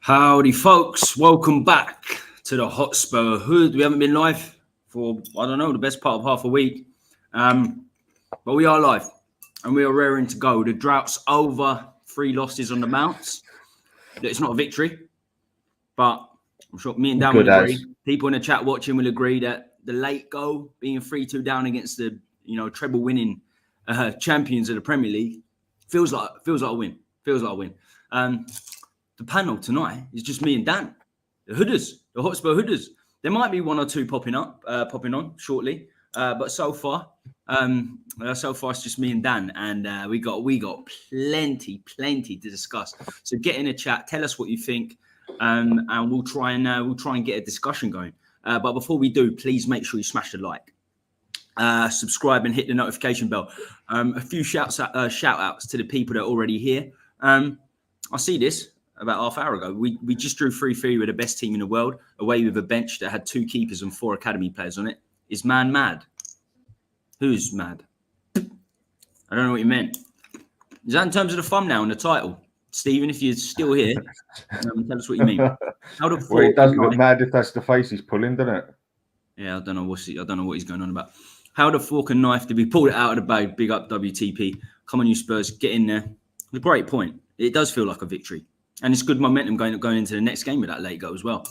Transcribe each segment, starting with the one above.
Howdy, folks. Welcome back to the Hotspur Hood. We haven't been live for, the best part of half a week. But we are live and we are raring to go. The drought's over. 3 losses on the mounts. It's not a victory, but I'm sure me and Dan will agree. People in the chat watching will agree that the late goal, being 3-2 down against the treble winning champions of the Premier League, feels like a win. The panel tonight is just me and Dan, the Hooders, the Hotspur Hooders. There might be 1 or 2 popping on shortly, but so far it's just me and Dan, and we got plenty to discuss. So get in the chat, tell us what you think, and we'll try and get a discussion going. But before we do, please make sure you smash the like, subscribe, and hit the notification bell. A few shout outs to the people that are already here. I see this. About half hour ago, we just drew 3-3 with the best team in the world, away with a bench that had 2 keepers and 4 academy players on it. Is man mad? Who's mad? I don't know what you meant. Is that in terms of the thumbnail and the title? Stephen, if you're still here, tell us what you mean. Well, it does look mad if that's the face he's pulling, doesn't it? Yeah, I don't know what he's going on about. How the fork and knife to be pulled out of the bag. Big up WTP. Come on, you Spurs, get in there. A great point. It does feel like a victory. And it's good momentum going into the next game with that late goal as well.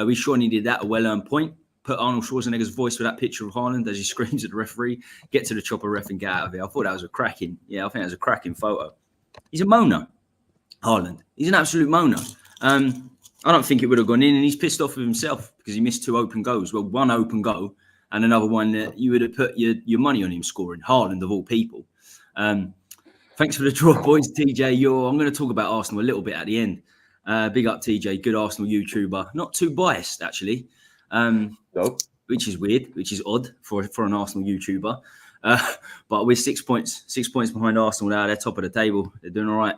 We sure needed that, a well-earned point. Put Arnold Schwarzenegger's voice with that picture of Haaland as he screams at the referee. Get to the chopper ref and get out of here. I thought that was a cracking photo. He's a moaner, Haaland. He's an absolute moaner. I don't think it would have gone in, and he's pissed off with himself because he missed 2 open goals. Well, 1 open goal and another one that you would have put your money on him scoring. Haaland, of all people. Thanks for the draw, boys. TJ, I'm going to talk about Arsenal a little bit at the end. Big up, TJ. Good Arsenal YouTuber. Not too biased, actually, which is weird, which is odd for an Arsenal YouTuber. But we're 6 points behind Arsenal now. They're top of the table. They're doing all right.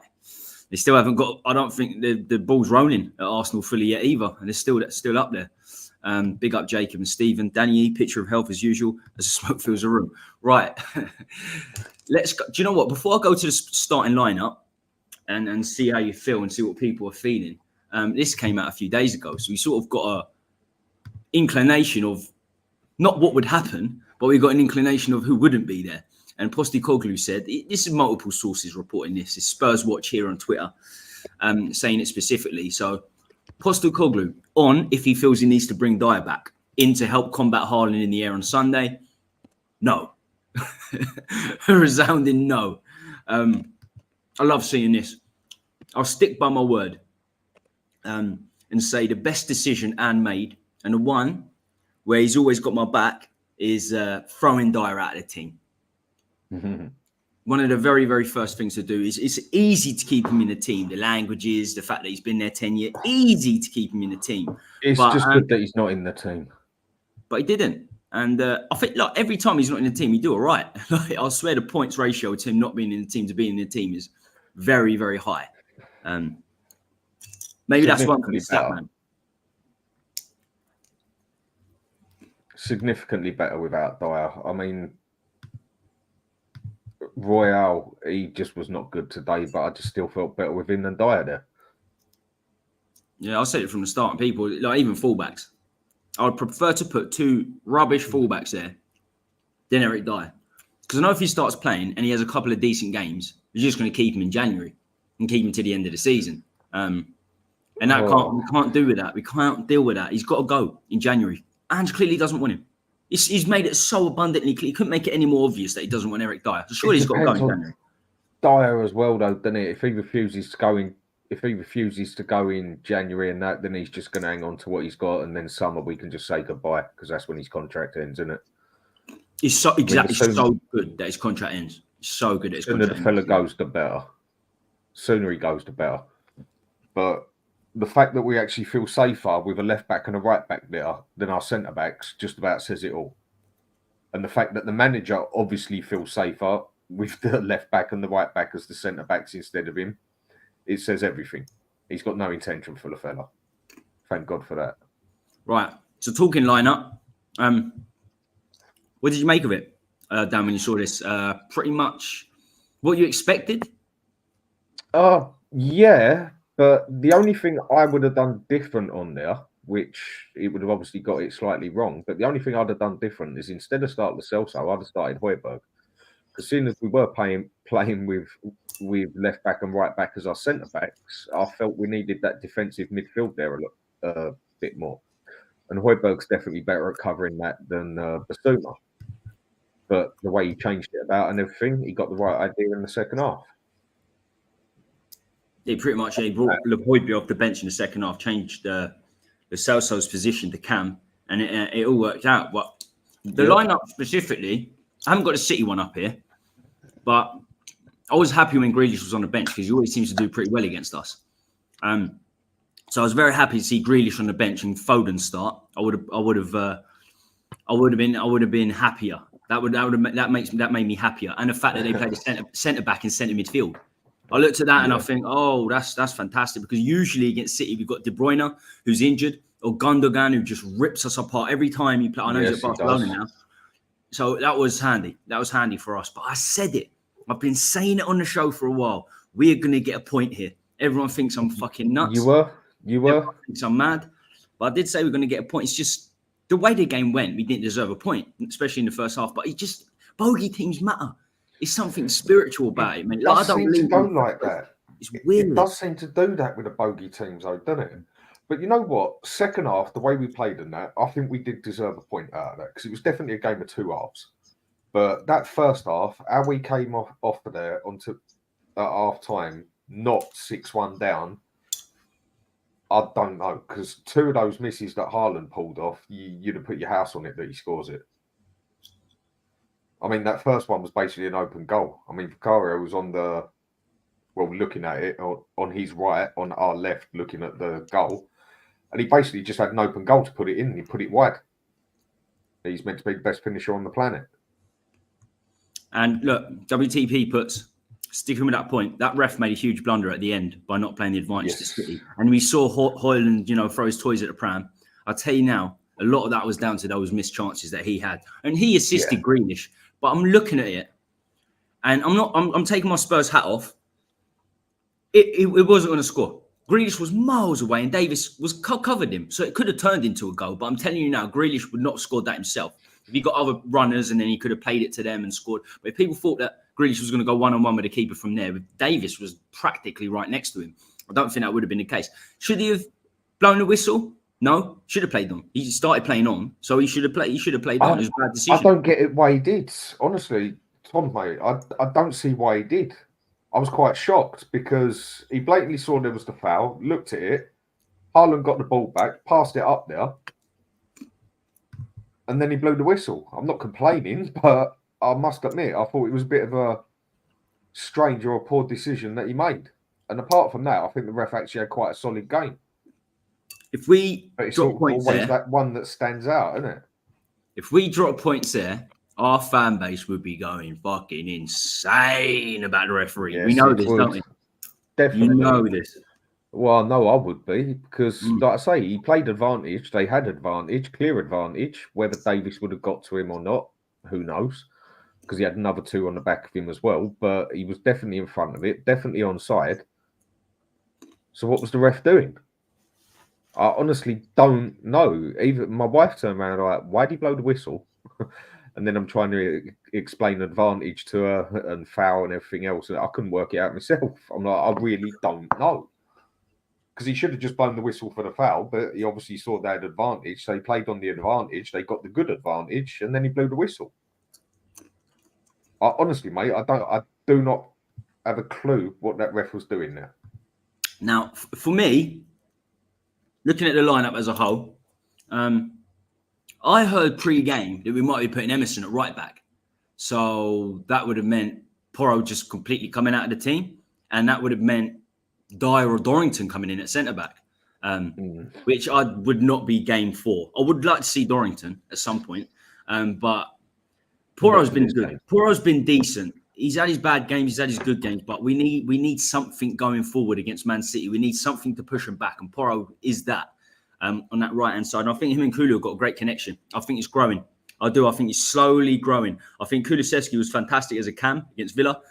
They still haven't got, I don't think the ball's rolling at Arsenal fully yet either. And they're still up there. Big up Jacob and Stephen. Danny E, picture of health as usual, as the smoke fills the room. Right. Let's go. Do you know what? Before I go to the starting lineup and see how you feel and see what people are feeling, this came out a few days ago. So we sort of got a inclination of not what would happen, but we got an inclination of who wouldn't be there. And Postecoglou said, this is multiple sources reporting this. It's Spurs Watch here on Twitter, saying it specifically. So Postecoglou on if he feels he needs to bring Dyer back in to help combat Haaland in the air on Sunday. No. A resounding no. I love seeing this. I'll stick by my word and say the best decision Ange made, and the one where he's always got my back, is throwing Dyer out of the team. Mm-hmm. One of the very, very first things to do is it's easy to keep him in the team. The languages, the fact that he's been there 10 years, easy to keep him in the team. It's just good that he's not in the team. But he didn't. And I think every time he's not in the team, he do all right. I swear the points ratio to him not being in the team to being in the team is very, very high. Maybe that's one for the stat man. Significantly better without Dyer. I mean, Royale, he just was not good today, but I just still felt better with him than Dyer there. Yeah, I said it from the start. People, even fullbacks. I would prefer to put 2 rubbish fullbacks there than Eric Dyer. Because I know if he starts playing and he has a couple of decent games, we're just going to keep him in January and keep him to the end of the season. And that we can't do with that. We can't deal with that. He's got to go in January. Ange clearly doesn't want him. He's made it so abundantly clear. He couldn't make it any more obvious that he doesn't want Eric Dyer. So surely he's got to go in January. Dyer as well, though, doesn't it? If he refuses to go in January and that, then he's just going to hang on to what he's got, and then summer we can just say goodbye because that's when his contract ends, isn't it? He's so good that his contract ends. So good that his contract ends. The fella goes, the better. Sooner he goes, the better. But the fact that we actually feel safer with a left back and a right back there than our centre backs just about says it all. And the fact that the manager obviously feels safer with the left back and the right back as the centre backs instead of him, it says everything. He's got no intention for the fella. Thank God for that. Right. So talking lineup, what did you make of it, Dan, when you saw this? Pretty much what you expected? Yeah. But the only thing I would have done different on there, which it would have obviously got it slightly wrong, but the only thing I'd have done different is instead of starting Lo Celso, I'd have started Højbjerg. Because soon as we were playing with left back and right back as our centre backs, I felt we needed that defensive midfield there a bit more. And Højbjerg's definitely better at covering that than Basuma. But the way he changed it about and everything, he got the right idea in the second half. He pretty much he brought Højbjerg off the bench in the second half, changed Lo Celso's position to Cam, and it all worked out. But the lineup specifically, I haven't got the City one up here, but I was happy when Grealish was on the bench because he always seems to do pretty well against us. So I was very happy to see Grealish on the bench and Foden start. I would have been happier. That made me happier, and the fact that they played a centre back and centre midfield. I looked at that and I think, oh, that's fantastic, because usually against City we've got De Bruyne who's injured, or Gundogan who just rips us apart every time he plays. I know he's at Barcelona now, so that was handy. That was handy for us. But I said it. I've been saying it on the show for a while. We're going to get a point here. Everyone thinks I'm fucking nuts. You were. Everyone thinks I'm mad. But I did say we're going to get a point. It's just the way the game went, we didn't deserve a point, especially in the first half. But it just, bogey teams matter. It's something spiritual about it, man. I don't seem to go like that. It's weird. It does seem to do that with the bogey teams, though, doesn't it? But you know what? Second half, the way we played in that, I think we did deserve a point out of that, because it was definitely a game of two halves. But that first half, how we came off of there onto at half time, not 6-1 down, I don't know, because two of those misses that Haaland pulled off, you'd have put your house on it that he scores it. I mean, that first one was basically an open goal. I mean, Vicario was looking at it on his right, on our left, looking at the goal. And he basically just had an open goal to put it in, and he put it wide. He's meant to be the best finisher on the planet. And look, WTP puts, sticking with that point, that ref made a huge blunder at the end by not playing the advantage to City. And we saw Højlund, throw his toys at the pram. I'll tell you now, a lot of that was down to those missed chances that he had. And he assisted Grealish. But I'm looking at it, and I'm taking my Spurs hat off. It wasn't going to score. Grealish was miles away, and Davis was covered him, so it could have turned into a goal. But I'm telling you now, Grealish would not have scored that himself. If he got other runners, and then he could have played it to them and scored. But if people thought that Grealish was going to go one-on-one with the keeper from there, Davis was practically right next to him. I don't think that would have been the case. Should he have blown the whistle? No, should have played on. He started playing on, so he should have played. He should have played on. It was a bad decision. I don't get it why he did. Honestly, Tom, mate, I don't see why he did. I was quite shocked because he blatantly saw there was the foul, looked at it, Haaland got the ball back, passed it up there, and then he blew the whistle. I'm not complaining, but I must admit, I thought it was a bit of a strange or a poor decision that he made. And apart from that, I think the ref actually had quite a solid game. If we drop points there, that one that stands out, isn't it? If we drop points there, our fan base would be going fucking insane about the referee. Yes, we know this, don't we? Definitely. You know this. Well, no, I would be, because, like I say, he played advantage. They had advantage, clear advantage. Whether Davis would have got to him or not, who knows? Because he had another two on the back of him as well. But he was definitely in front of it, definitely onside. So what was the ref doing? I honestly don't know. Even my wife turned around like, why did he blow the whistle? And then I'm trying to explain advantage to her and foul and everything else. And I couldn't work it out myself. I'm like, I really don't know. Because he should have just blown the whistle for the foul, but he obviously saw that advantage. So he played on the advantage. They got the good advantage, and then he blew the whistle. Honestly, mate, I do not have a clue what that ref was doing there. Now, for me, looking at the lineup as a whole, I heard pre-game that we might be putting Emerson at right back. So that would have meant Porro just completely coming out of the team. And that would have meant Dyer or Dorrington coming in at centre-back, which I would not be game for. I would like to see Dorrington at some point. But Porro's been good. Porro's been decent. He's had his bad games, he's had his good games, but we need something going forward against Man City. We need something to push him back, and Porro is that on that right-hand side. And I think him and Kulu have got a great connection. I think it's growing. I do. I think it's slowly growing. I think Kulusevski was fantastic as a cam against Villa,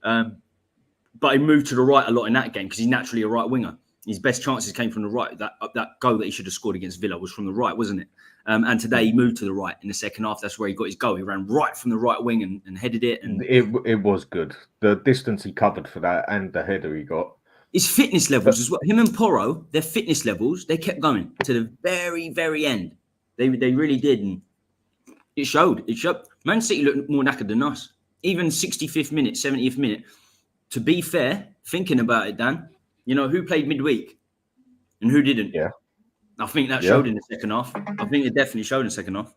but he moved to the right a lot in that game because he's naturally a right winger. His best chances came from the right. That goal that he should have scored against Villa was from the right, wasn't it? And today he moved to the right in the second half. That's where he got his goal. He ran right from the right wing and headed it. And it was good. The distance he covered for that and the header he got. His fitness levels as well. Him and Porro, their fitness levels, they kept going to the very, very end. They really did. And it showed. Man City looked more knackered than us. Even 65th minute, 70th minute. To be fair, thinking about it, Dan, you know, who played midweek and who didn't? Yeah. I think that showed in the second half. I think it definitely showed in the second half.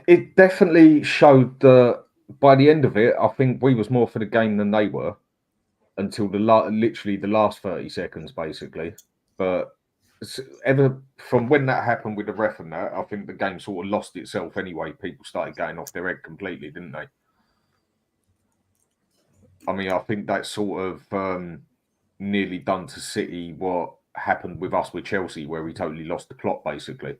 It definitely showed that by the end of it, I think we was more for the game than they were until literally the last 30 seconds, basically. But ever from when that happened with the ref and that, I think the game sort of lost itself anyway. People started going off their head completely, didn't they? I mean, I think that sort of nearly done to City what happened with us with Chelsea, where we totally lost the plot, basically.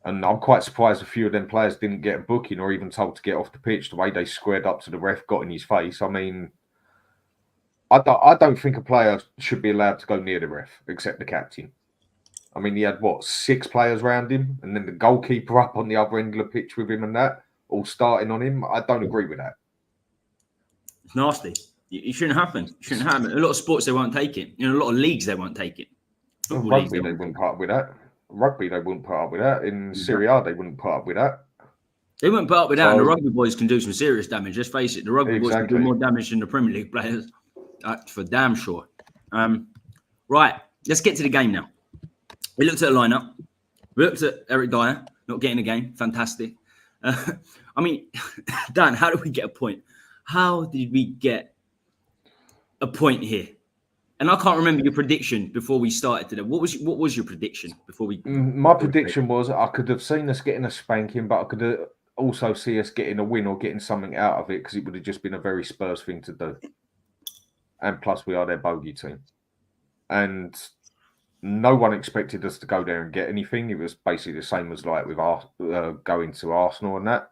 And I'm quite surprised a few of them players didn't get a booking or even told to get off the pitch. The way they squared up to the ref, got in his face. I mean, I don't think a player should be allowed to go near the ref, except the captain. I mean, he had, 6 players around him, and then the goalkeeper up on the other end of the pitch with him and that, all starting on him. I don't agree with that. It's nasty. It shouldn't happen. It shouldn't happen. A lot of sports, they won't take it. In a lot of leagues, they won't take it. Rugby, they wouldn't put up with that. Rugby, they wouldn't put up with that. In Serie A, they wouldn't put up with that. They wouldn't put up with that, and the rugby boys can do some serious damage. Let's face it, the rugby boys can do more damage than the Premier League players. That's for damn sure. Right, let's get to the game now. We looked at the lineup. We looked at Eric Dyer not getting a game. Fantastic. I mean, Dan, how did we get a point? How did we get a point here? And I can't remember your prediction before we started today. What was your prediction before we? My prediction was I could have seen us getting a spanking, but I could also see us getting a win or getting something out of it because it would have just been a very Spurs thing to do. And plus, we are their bogey team. And no one expected us to go there and get anything. It was basically the same as like with going to Arsenal and that.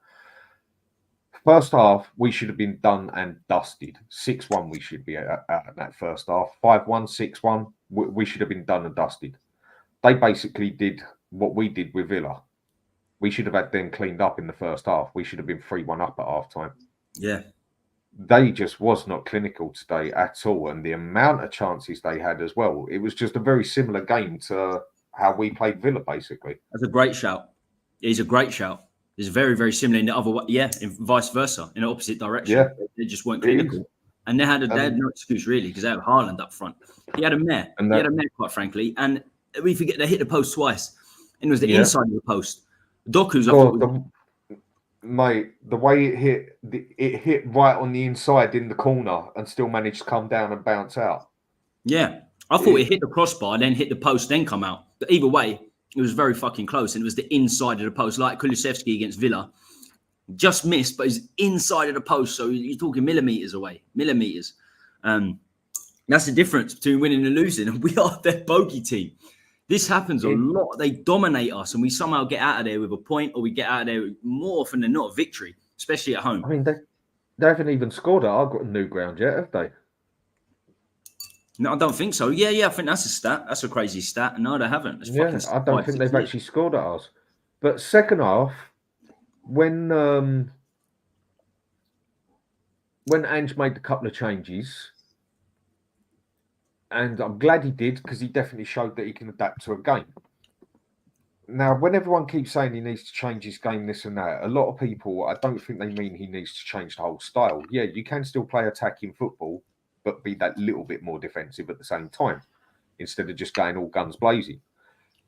First half, we should have been done and dusted. 6-1, we should be at that first half. 5-1, 6-1, we should have been done and dusted. They basically did what we did with Villa. We should have had them cleaned up in the first half. We should have been 3-1 up at half time. Yeah. They just was not clinical today at all. And the amount of chances they had as well, it was just a very similar game to how we played Villa, basically. That's a great shout. It is a great shout. It's very, very similar in the other way. Yeah, in vice versa, in the opposite direction. Yeah. They just weren't clinical. And they had no excuse, really, because they had Haaland up front. He had a mare. He had a mare, quite frankly. And we forget they hit the post twice. And it was the inside of the post. Doku's up. Mate, the way it hit right on the inside in the corner and still managed to come down and bounce out. Yeah. I thought it hit the crossbar, then hit the post, then come out. But either way, it was very fucking close, and it was the inside of the post, like Kulusevski against Villa. Just missed, but he's inside of the post, so you're talking millimetres away. Millimetres. That's the difference between winning and losing, and we are their bogey team. This happens a lot. They dominate us, and we somehow get out of there with a point, or we get out of there more often than not a victory, especially at home. I mean, they haven't even scored at our new ground yet, have they? No, I don't think so. Yeah, I think that's a stat. That's a crazy stat. No, they haven't. I don't think they've actually scored at ours. But second half, when Ange made a couple of changes, and I'm glad he did because he definitely showed that he can adapt to a game. Now, when everyone keeps saying he needs to change his game, this and that, a lot of people, I don't think they mean he needs to change the whole style. Yeah, you can still play attacking football, but be that little bit more defensive at the same time, instead of just going all guns blazing.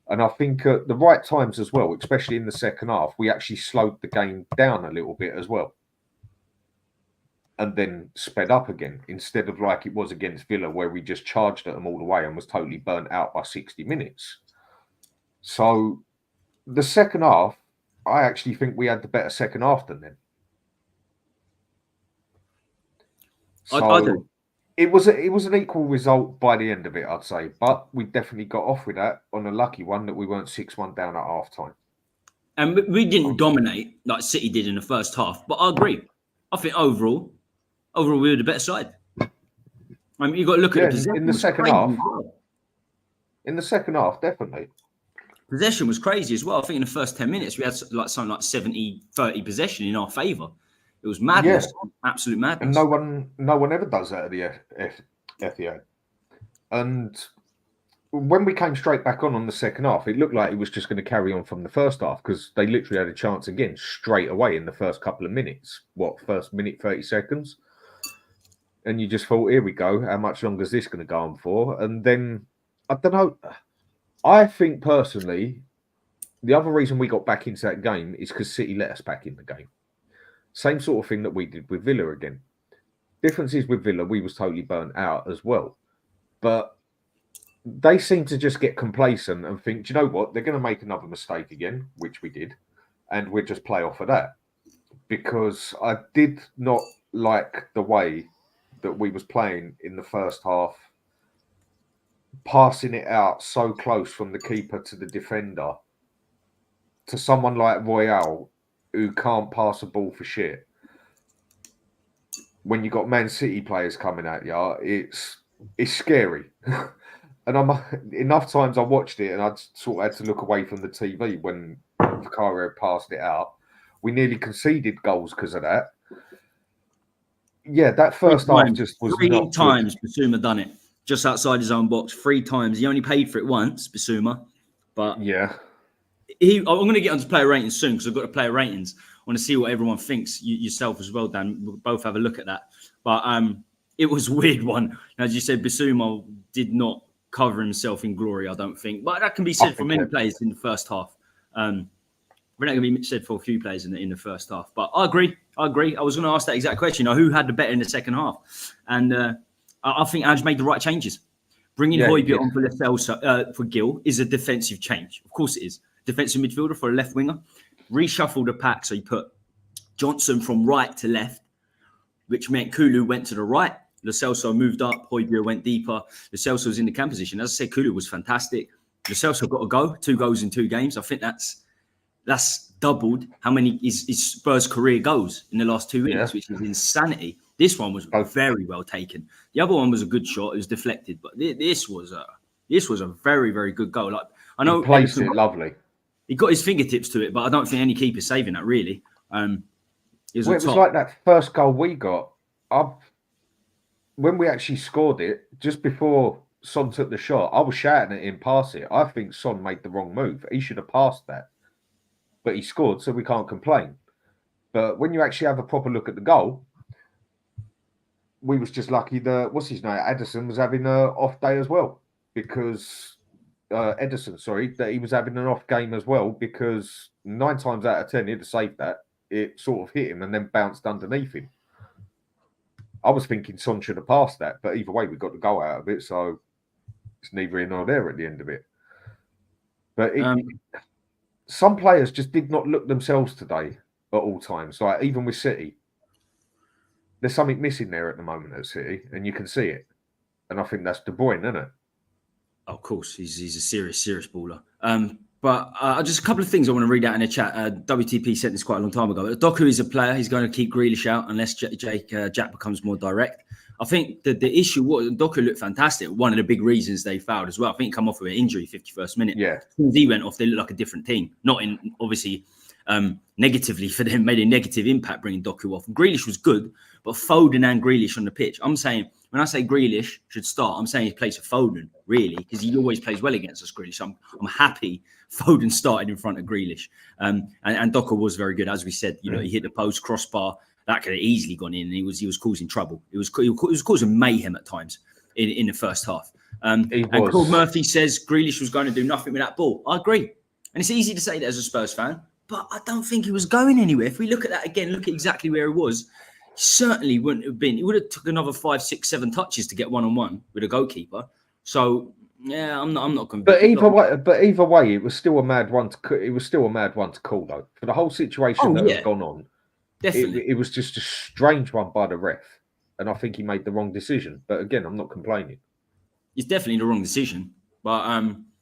And I think at the right times as well, especially in the second half, we actually slowed the game down a little bit as well. And then sped up again, instead of like it was against Villa, where we just charged at them all the way and was totally burnt out by 60 minutes. So the second half, I actually think we had the better second half than them. So I do. It was an equal result by the end of it, I'd say. But we definitely got off with that on a lucky one that we weren't 6-1 down at half time. And we didn't dominate like City did in the first half. But I agree. I think overall, overall we were the better side. I mean, you got to look at the possession in the second crazy half. as well. In the second half, definitely. Possession was crazy as well. I think in the first 10 minutes we had like something like 70-30 possession in our favour. It was madness, absolute madness. And no one ever does that at the Etihad. And when we came straight back on the second half, it looked like it was just going to carry on from the first half because they literally had a chance again straight away in the first couple of minutes. First minute, 30 seconds? And you just thought, here we go. How much longer is this going to go on for? And then, I don't know. I think personally, the other reason we got back into that game is because City let us back in the game. Same sort of thing that we did with Villa again. Difference is with Villa, we was totally burnt out as well. But they seem to just get complacent and think, do you know what? They're going to make another mistake again, which we did. And we'll just play off of that. Because I did not like the way that we was playing in the first half, passing it out so close from the keeper to the defender to someone like Royale who can't pass a ball for shit. When you got Man City players coming at you, it's scary. And enough times I watched it and I sort of had to look away from the TV when Vicario passed it out. We nearly conceded goals because of that. Yeah, that first half just was three not times good. Bissouma done it just outside his own box 3 times. He only paid for it once, Bissouma, but yeah, I'm going to get onto player ratings soon because I've got to player ratings. I want to see what everyone thinks. Yourself as well, Dan. We'll both have a look at that. But it was a weird one. As you said, Bissouma did not cover himself in glory, I don't think. But that can be said for many players in the first half. We're not going to be said for a few players in the first half. But I agree. I was going to ask that exact question. Who had the better in the second half? And I think Ange made the right changes. Bringing Højbjerg on for Lo Celso, for Gil is a defensive change. Of course it is. Defensive midfielder for a left winger. Reshuffle the pack. So you put Johnson from right to left, which meant Kulu went to the right. Lo Celso moved up. Højbjerg went deeper. Lo Celso was in the cam position. As I said, Kulu was fantastic. Lo Celso got a go. 2 goals in 2 games. I think that's doubled how many his Spurs career goes in the last 2 weeks, which is insanity. This one was very well taken. The other one was a good shot. It was deflected, but this was a very, very good goal. Like I know, he placed it lovely. He got his fingertips to it, but I don't think any keeper's saving that really. It was like that first goal we got. When we actually scored it, just before Son took the shot, I was shouting at him, pass it. I think Son made the wrong move. He should have passed that. But he scored, so we can't complain. But when you actually have a proper look at the goal, we was just lucky that, Edison was having an off day as well. Because, that he was having an off game as well. Because 9 times out of 10, he'd have saved that. It sort of hit him and then bounced underneath him. I was thinking Son should have passed that. But either way, we got the goal out of it. So it's neither here nor there at the end of it. But some players just did not look themselves today at all times. Like even with City, there's something missing there at the moment at City, and you can see it. And I think that's De Bruyne, isn't it? Of course, he's a serious baller. But just a couple of things I want to read out in the chat. WTP sent this quite a long time ago. Doku is a player. He's going to keep Grealish out unless Jack becomes more direct. I think that the issue was Doku looked fantastic. One of the big reasons they fouled as well. I think he come off with an injury 51st minute. Yeah. As soon as he went off, they looked like a different team. Not in obviously negatively for them, made a negative impact bringing Doku off. Grealish was good, but Foden and Grealish on the pitch. I'm saying when I say Grealish should start, I'm saying he plays for Foden really because he always plays well against us. Grealish. I'm happy Foden started in front of Grealish. And Doku was very good, as we said. He hit the post crossbar. That could have easily gone in, and he was causing trouble. He was causing mayhem at times in the first half. And Claude Murphy says Grealish was going to do nothing with that ball. I agree, and it's easy to say that as a Spurs fan, but I don't think he was going anywhere. If we look at that again, look at exactly where he was. Certainly wouldn't have been. He would have took another 5, 6, 7 touches to get 1-on-1 with a goalkeeper. So yeah, I'm not convinced. But either way, it was still a mad one to. It was still a mad one to call though for the whole situation that had gone on. Definitely. It was just a strange one by the ref. And I think he made the wrong decision. But again, I'm not complaining. It's definitely the wrong decision. But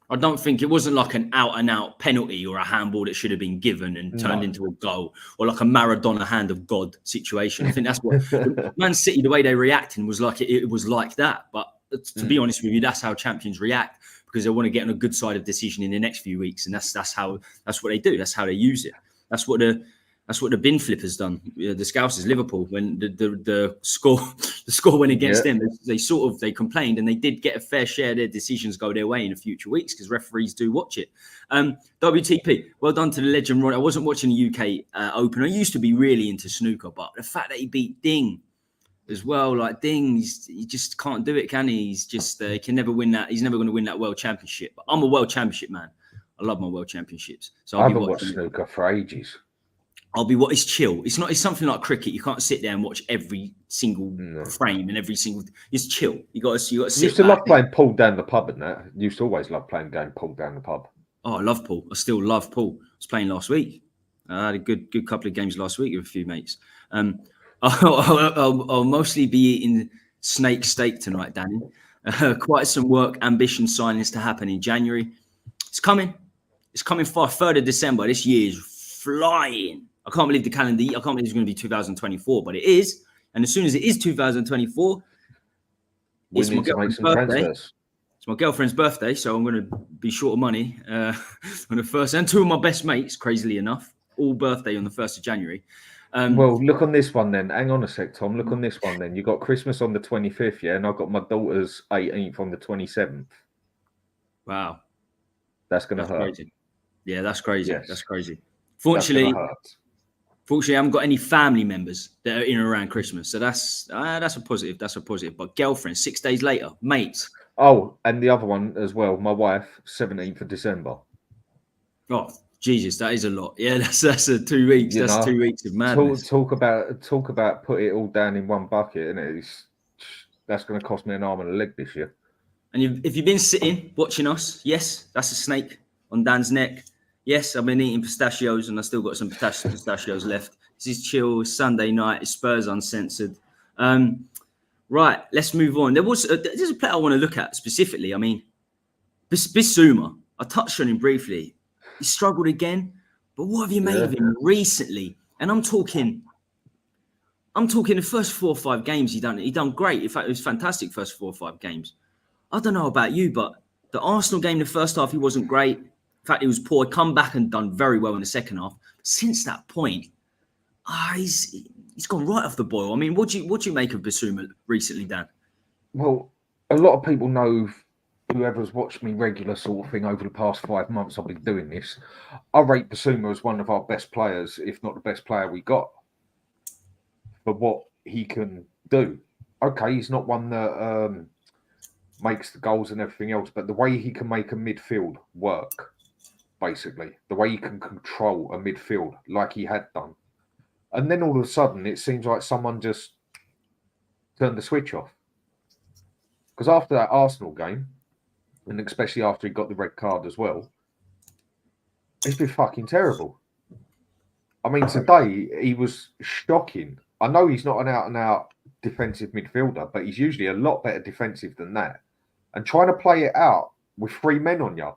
I don't think it wasn't like an out-and-out penalty or a handball that should have been given and turned into a goal, or like a Maradona hand of God situation. I think that's what Man City, the way they reacted was like it was like that. But to be honest with you, that's how champions react, because they want to get on a good side of decision in the next few weeks, and that's what they do. That's how they use it. That's what the bin flippers done. The Scousers, Liverpool, when the score went against them, they complained, and they did get a fair share of their decisions go their way in the future weeks, because referees do watch it. WTP, well done to the legend Ron. I wasn't watching the UK Open. I used to be really into snooker, but the fact that he beat Ding as well, like Ding, he just can't do it, can he? He's just he can never win that. He's never going to win that World Championship. But I'm a World Championship man. I love my World Championships. So I haven't watched snooker for ages. It's chill. It's something like cricket. You can't sit there and watch every single frame and every single. It's chill. You got to sit. Used to love playing pool down the pub and that. Used to always love playing game pool down the pub. Oh, I love pool. I still love pool. I was playing last week. I had a good couple of games last week with a few mates. I'll mostly be eating snake steak tonight, Danny. Quite some work, ambition signings to happen in January. It's coming. It's coming far. 3rd of December. This year is flying. I can't believe the calendar. I can't believe it's going to be 2024, but it is. And as soon as it is 2024, it's my girlfriend's birthday. It's my girlfriend's birthday, so I'm going to be short of money on the 1st. And 2 of my best mates, crazily enough, all birthday on the 1st of January. Well, look on this one then. Hang on a sec, Tom. Look on this one then. You got Christmas on the 25th, yeah, and I've got my daughter's 18th on the 27th. Wow, that's going to hurt. Crazy. Yeah, that's crazy. Yes. That's crazy. Fortunately, I haven't got any family members that are in and around Christmas, so that's a positive. That's a positive. But girlfriend, 6 days later, mates. Oh, and the other one as well. My wife, 17th of December. Oh, Jesus, that is a lot. Yeah, that's a 2 weeks. That's 2 weeks of madness. Talk about put it all down in one bucket, and that's going to cost me an arm and a leg this year. And if you've been sitting watching us, yes, that's a snake on Dan's neck. Yes, I've been eating pistachios, and I still got some pistachios left. This is chill. It's Sunday night. It's Spurs UnCensored. Right, let's move on. There's a player I want to look at specifically. I mean, Bissouma. I touched on him briefly. He struggled again, but what have you made of him recently? And I'm talking the first 4 or 5 games he done great. In fact, it was fantastic first 4 or 5 games. I don't know about you, but the Arsenal game, the first half, he wasn't great. In fact, he was poor. Come back and done very well in the second half. Since that point, he's gone right off the boil. I mean, what do you make of Bissouma recently, Dan? Well, a lot of people know, whoever's watched me regular sort of thing over the past 5 months I've been doing this, I rate Bissouma as one of our best players, if not the best player we got, for what he can do. Okay, he's not one that makes the goals and everything else, but the way he can make a midfield work, basically, the way he can control a midfield like he had done. And then all of a sudden, it seems like someone just turned the switch off. Because after that Arsenal game, and especially after he got the red card as well, it's been fucking terrible. I mean, today he was shocking. I know he's not an out-and-out defensive midfielder, but he's usually a lot better defensive than that. And trying to play it out with 3 men on you,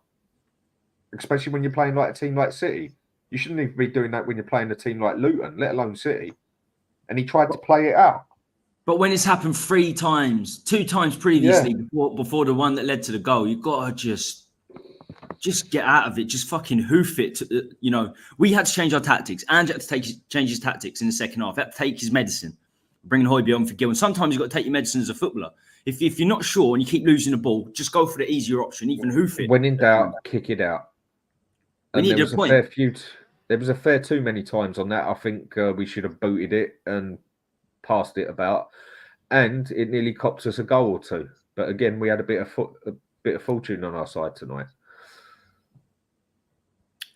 especially when you're playing like a team like City, you shouldn't even be doing that when you're playing a team like Luton, let alone City. And he tried to play it out. But when it's happened 3 times, 2 times previously, before the one that led to the goal, you've got to just get out of it. Just fucking hoof it. We had to change our tactics. Ange had to change his tactics in the second half. He had to take his medicine. Bringing Højbjerg on for Gil. And sometimes you've got to take your medicine as a footballer. If you're not sure and you keep losing the ball, just go for the easier option, even hoof it. When in doubt, kick it out. And there was a fair too many times on that. I think we should have booted it and passed it about, and it nearly copped us a goal or 2. But again, we had a bit of fortune on our side tonight.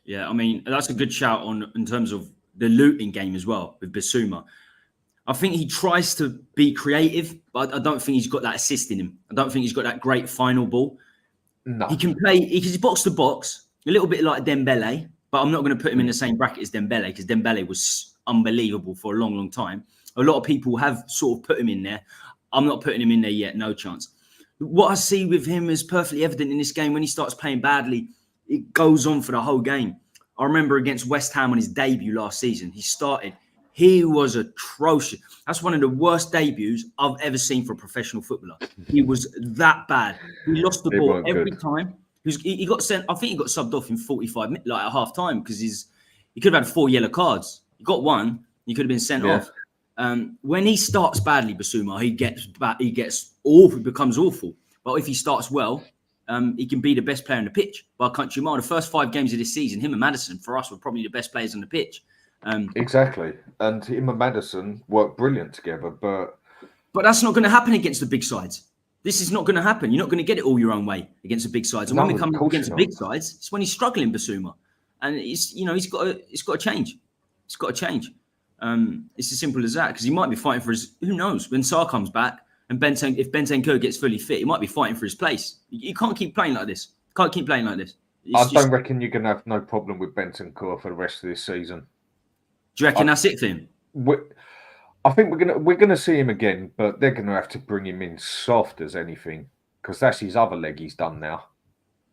Yeah, I mean, that's a good shout in terms of the looting game as well with Bissouma. I think he tries to be creative, but I don't think he's got that assist in him. I don't think he's got that great final ball. No. He can play, because he's box to box, a little bit like Dembele, but I'm not going to put him in the same bracket as Dembele, because Dembele was unbelievable for a long, long time. A lot of people have sort of put him in there. I'm not putting him in there yet, no chance. What I see with him is perfectly evident in this game. When he starts playing badly, it goes on for the whole game. I remember against West Ham on his debut last season, he started. He was atrocious. That's one of the worst debuts I've ever seen for a professional footballer. He was that bad. He lost the ball every time. He got sent. I think he got subbed off in 45 minutes, like at half time, because he could have had 4 yellow cards. He got one. He could have been sent off. When he starts badly, Basuma, he gets awful. He becomes awful. But if he starts well, he can be the best player on the pitch by a country mile. The first 5 games of this season, him and Maddison, for us, were probably the best players on the pitch. Exactly. And him and Maddison work brilliant together. But that's not going to happen against the big sides. This is not going to happen. You're not going to get it all your own way against the big sides. And when we come against the big sides, it's when he's struggling, Basuma. And he's got to change. It's got to change. It's as simple as that, because he might be fighting for his. Who knows when Sarr comes back and if Bentancur gets fully fit, he might be fighting for his place. You can't keep playing like this. I don't reckon you're going to have no problem with Bentancur for the rest of this season. Do you reckon that's it for him? I think we're gonna see him again, but they're gonna have to bring him in soft as anything, because that's his other leg he's done now,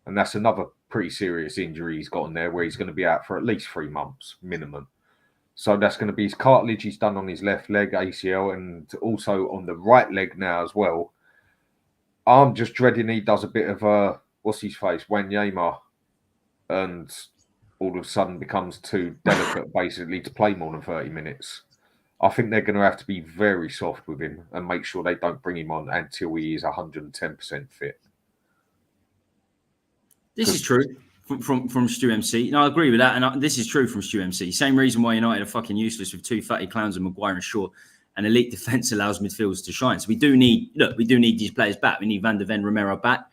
and that's another pretty serious injury he's got on there, where he's going to be out for at least 3 months minimum. So that's going to be his cartilage he's done on his left leg, ACL, and also on the right leg now as well. I'm just dreading he does a bit of Wanyama, and all of a sudden becomes too delicate basically to play more than 30 minutes. I think they're going to have to be very soft with him and make sure they don't bring him on until he is 110% fit. This is true from Stu MC. No, I agree with that. And this is true from Stu MC. Same reason why United are fucking useless with 2 fatty clowns of Maguire and Shaw. And elite defence allows midfielders to shine. So we do need these players back. We need Van der Ven, Romero back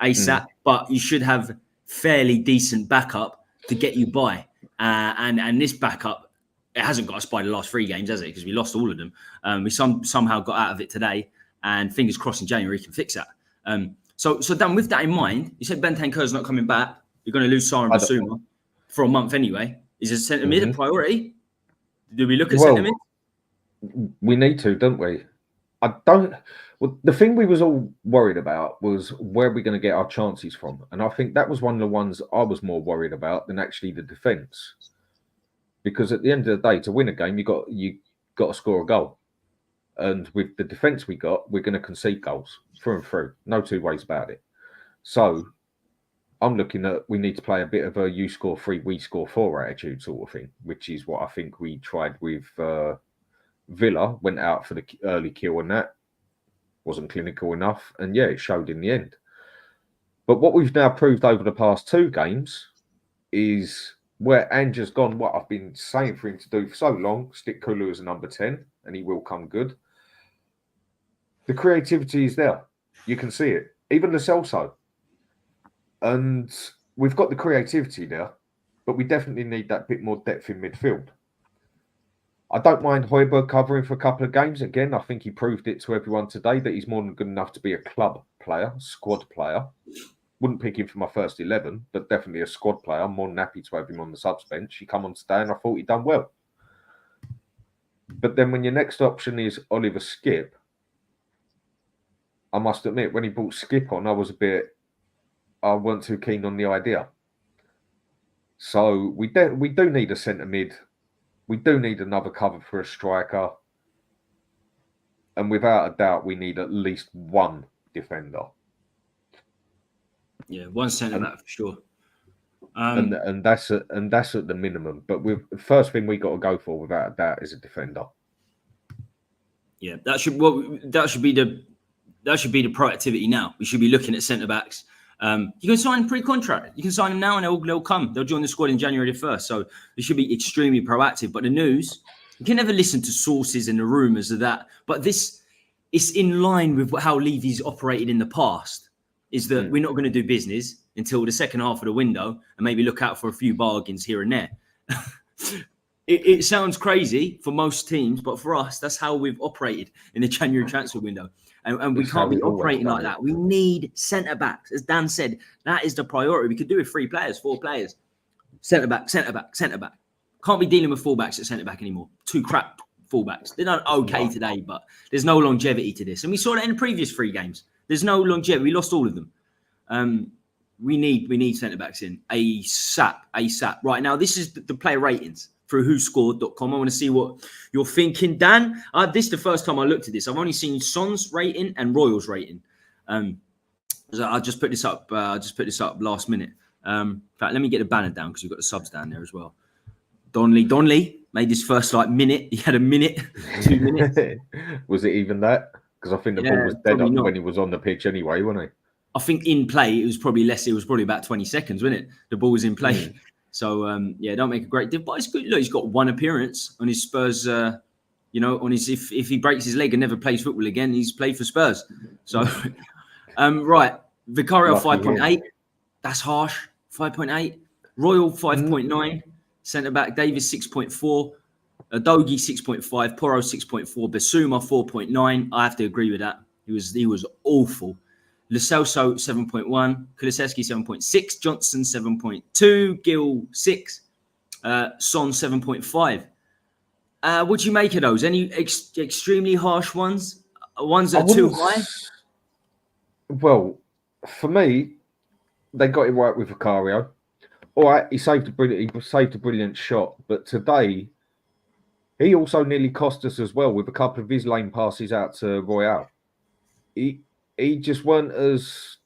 ASAP. But you should have fairly decent backup to get you by. And this backup, it hasn't got us by the last 3 games, has it? Because we lost all of them. We somehow got out of it today, and fingers crossed in January he can fix that. So Dan, with that in mind, you said Bentancur's not coming back. You're going to lose Sarr and Basuma for a month anyway. Is a centre mid a priority? Do we look at centre mid? We need to, don't we? The thing we was all worried about was where we're going to get our chances from. And I think that was one of the ones I was more worried about than actually the defence. Because at the end of the day, to win a game, you got to score a goal. And with the defence we got, we're going to concede goals through and through. No 2 ways about it. So I'm looking at we need to play a bit of a you score 3, we score 4 attitude sort of thing, which is what I think we tried with Villa, went out for the early kill and that. Wasn't clinical enough. And yeah, it showed in the end. But what we've now proved over the past 2 games is where Ange has gone, what I've been saying for him to do for so long, stick Kulu as a number 10, and he will come good. The creativity is there. You can see it. Even the Celso. And we've got the creativity there, but we definitely need that bit more depth in midfield. I don't mind Højbjerg covering for a couple of games. Again, I think he proved it to everyone today that he's more than good enough to be a club player, squad player. Wouldn't pick him for my first 11, but definitely a squad player. I'm more than happy to have him on the subs bench. He come on today and I thought he'd done well. But then when your next option is Oliver Skip, I must admit, when he brought Skip on, I weren't too keen on the idea. So we do need a centre mid. We do need another cover for a striker. And without a doubt, we need at least 1 defender. Yeah, 1 centre back for sure. And that's at the minimum. But the first thing we got to go for, without a doubt, is a defender. Yeah, that should be the proactivity now. We should be looking at centre backs. You can sign pre-contract. You can sign them now, and they'll come. They'll join the squad in January the 1st. So they should be extremely proactive. But the news, you can never listen to sources and the rumours of that. But this is in line with how Levy's operated in the past. Is that we're not going to do business until the second half of the window and maybe look out for a few bargains here and there. It sounds crazy for most teams, but for us, that's how we've operated in the January transfer window. And we can't be operating like that. We need centre-backs. As Dan said, that is the priority. We could do with 3 players, 4 players. Centre-back, centre-back, centre-back. Can't be dealing with full-backs at centre-back anymore. 2 crap fullbacks. They're not okay today, but there's no longevity to this. And we saw that in the previous 3 games. There's no longevity. We lost all of them. We need centre-backs in ASAP. Right, now, this is the player ratings through whoscored.com. I want to see what you're thinking, Dan. This is the first time I looked at this. I've only seen Son's rating and Royal's rating. So I just put this up. Last minute. In fact, let me get the banner down because you've got the subs down there as well. Donley made his first minute. He had a minute, 2 minutes. Was it even that? Because I think the ball was dead on when he was on the pitch anyway, wasn't he? I think in play it was probably less. It was probably about 20 seconds, wasn't it? The ball was in play. So don't make a great diff. But it's good. Look, he's got 1 appearance on his Spurs. On his if he breaks his leg and never plays football again, he's played for Spurs. So right, Vicario 5.8. That's harsh. 5.8. Royal 5.9. Centre back Davis 6.4. Adogi 6.5. Porro 6.4. Basuma 4.9. I have to agree with that. He was awful. Lo Celso 7.1, Kulusevski 7.6, Johnson 7.2, Gill 6, Son 7.5. What do you make of those? Any extremely harsh ones? Ones that are too high? Well, for me, they got it right with Vicario. All right, he saved a brilliant shot, but today he also nearly cost us as well with a couple of his lane passes out to Royale. He just weren't as...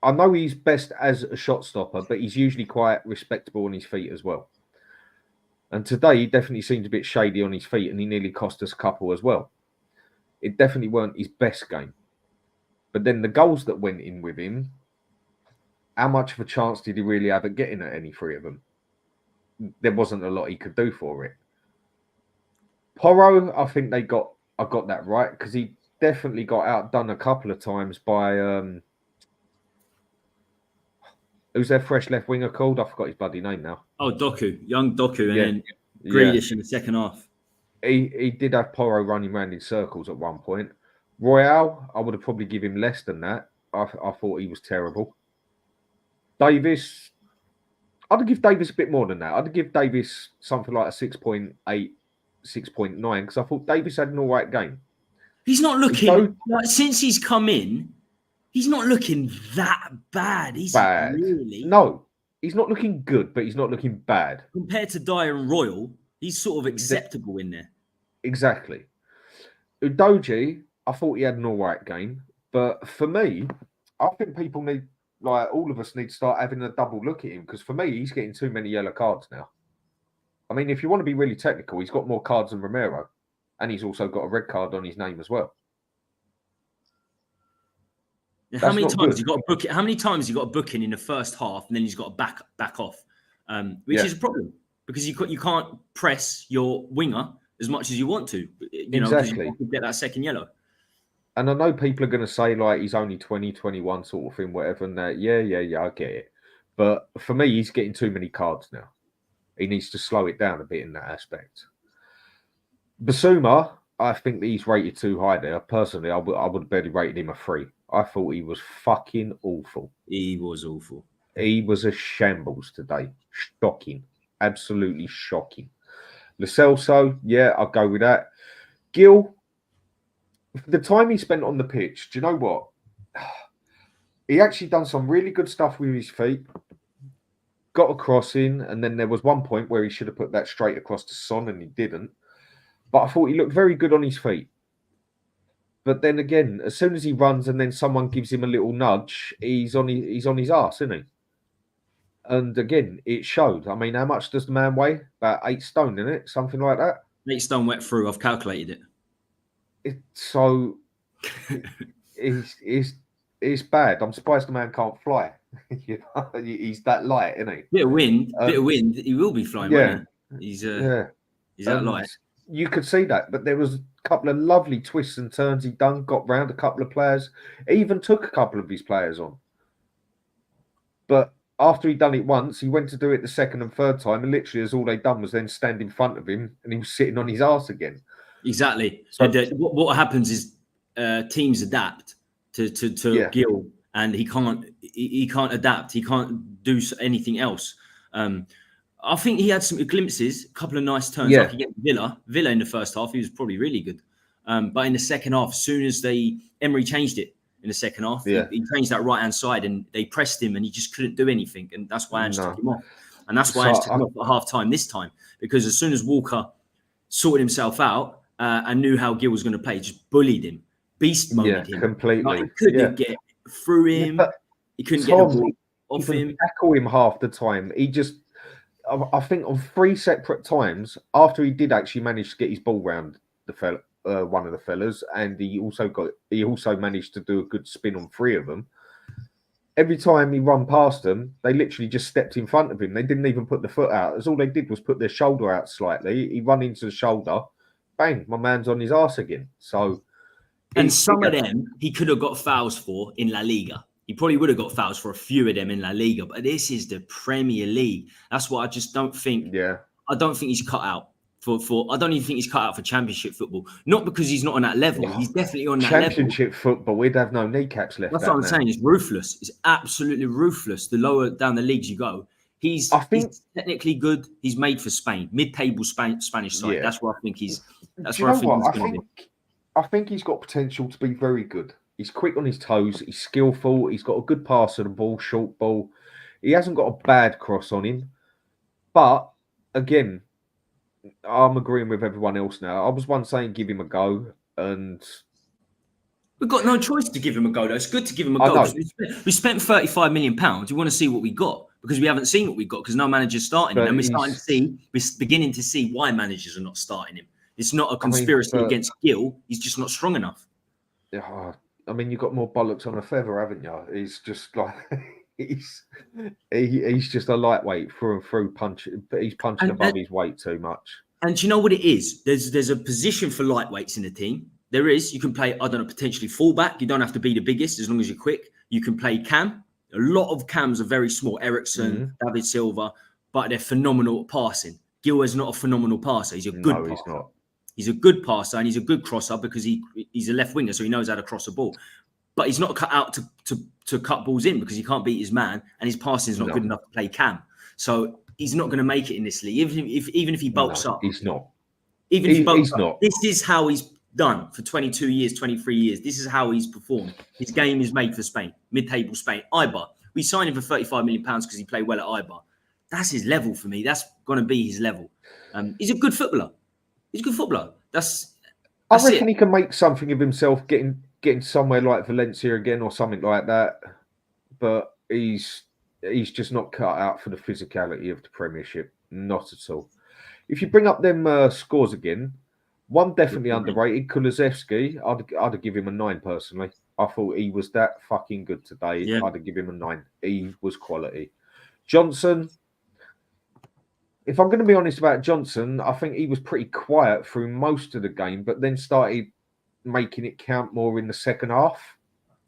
I know he's best as a shot stopper, but he's usually quite respectable on his feet as well. And today, he definitely seemed a bit shady on his feet, and he nearly cost us a couple as well. It definitely weren't his best game. But then the goals that went in with him, how much of a chance did he really have at getting at any 3 of them? There wasn't a lot he could do for it. Porro, I think I got that right, because he definitely got outdone a couple of times by who's their fresh left winger called? I forgot his bloody name now. Oh, young Doku, and then Grealish in the second half. He did have Porro running around in circles at one point. Royale, I would have probably given him less than that. I thought he was terrible. Davis, I'd give Davis a bit more than that. I'd give Davis something like a 6.8, 6.9, because I thought Davis had an all right game. He's not looking, since he's come in, he's not looking that bad. He's bad. Really. No, he's not looking good, but he's not looking bad. Compared to Dyer and Royal, he's sort of acceptable in there. Exactly. Udogie, I thought he had an all right game. But for me, I think people need, all of us need to start having a double look at him. Because for me, he's getting too many yellow cards now. I mean, if you want to be really technical, he's got more cards than Romero. And he's also got a red card on his name as well. How many times you got a book? How many times you got a booking in the first half, and then he's got to back off, which is a problem because you can't press your winger as much as you want to. Exactly. You get that second yellow. And I know people are going to say he's only 20, 21 sort of thing, whatever. And that, I get it. But for me, he's getting too many cards now. He needs to slow it down a bit in that aspect. Basuma, I think he's rated too high there. Personally, I would have barely rated him a 3. I thought he was fucking awful. He was awful. He was a shambles today. Shocking. Absolutely shocking. Lo Celso, I'll go with that. Gill, the time he spent on the pitch, do you know what? He actually done some really good stuff with his feet. Got a cross in, and then there was one point where he should have put that straight across to Son, and he didn't. But I thought he looked very good on his feet. But then again, as soon as he runs and then someone gives him a little nudge, he's on his arse, isn't he? And again, it showed. I mean, how much does the man weigh? About 8 stone, isn't it? Something like that. 8 stone wet through. I've calculated it. It's bad. I'm surprised the man can't fly. He's that light, isn't he? Bit of wind. He will be flying. Won't he? He's that light. You could see that, but there was a couple of lovely twists and turns he done, got round a couple of players. He even took a couple of his players on. But after he'd done it once, he went to do it the second and third time, and literally all they'd done was then stand in front of him, and he was sitting on his arse again. Exactly. So what happens is teams adapt to Gill, and he can't adapt. He can't do anything else. I think he had some glimpses, a couple of nice turns, Yeah. like against Villa. Villa in the first half, he was probably really good. But in the second half, as soon as Emery changed it in the second half, Yeah. he changed that right-hand side and they pressed him and he just couldn't do anything. And that's why Ange took him off. And that's why Ange took him off at half-time this time. Because as soon as Walker sorted himself out and knew how Gil was going to play, just bullied him, beast moded him. Completely. Like, he couldn't get through him. He couldn't get the ball off him. Tackle him half the time. He just... I think on 3 separate times, after he did actually manage to get his ball round one of the fellas, and he also managed to do a good spin on 3 of them. Every time he run past them, they literally just stepped in front of him. They didn't even put the foot out. That's all they did was put their shoulder out slightly. He run into the shoulder, bang, my man's on his arse again. So, and some of them he could have got fouls for in La Liga. He probably would have got fouls for a few of them in La Liga, but this is the Premier League. That's what I just don't think. Yeah, I don't think he's cut out for. I don't even think he's cut out for Championship football. Not because he's not on that level. He's definitely on that level. Championship football, we'd have no kneecaps left. That's what I'm saying. It's ruthless. It's absolutely ruthless. The lower down the leagues you go, he's technically good. He's made for Spain, mid-table Spanish side. Yeah. That's where I think he's. That's where I think he's going to be. I think he's got potential to be very good. He's quick on his toes. He's skillful. He's got a good pass of the ball, short ball. He hasn't got a bad cross on him. But, again, I'm agreeing with everyone else now. I was once saying give him a go, and... We've got no choice to give him a go, though. It's good to give him a go. We spent £35 million. We want to see what we got, because we haven't seen what we got, because no manager's starting him. And we're beginning to see why managers are not starting him. It's not a conspiracy against Gil. He's just not strong enough. Yeah, I mean, you've got more bollocks on a feather, haven't you? He's just like he's just a lightweight through and through but he's punching above his weight too much. And do you know what it is? There's a position for lightweights in the team. There is. You can play, I don't know, potentially fullback. You don't have to be the biggest as long as you're quick. You can play cam. A lot of cams are very small. Ericsson, David Silva, but they're phenomenal at passing. Gil is not a phenomenal passer. He's a good passer. He's not. He's a good passer and he's a good crosser because he's a left winger, so he knows how to cross a ball. But he's not cut out to cut balls in because he can't beat his man, and his passing is not good enough to play cam. So he's not going to make it in this league. Even if he bulks up, he's not. Even if he bulks up, this is how he's done for 22 years, 23 years. This is how he's performed. His game is made for Spain, mid-table Spain. Ibar, we signed him for £35 million because he played well at Ibar. That's his level for me. That's going to be his level. He's a good footballer. He's a good footballer. I reckon he can make something of himself, getting somewhere like Valencia again or something like that. But he's just not cut out for the physicality of the Premiership. Not at all. If you bring up them scores again, one definitely underrated, Kulusevski. I'd give him a 9 personally. I thought he was that fucking good today. Yeah. I'd give him a 9. He was quality. Johnson. If I'm going to be honest about Johnson, I think he was pretty quiet through most of the game, but then started making it count more in the second half.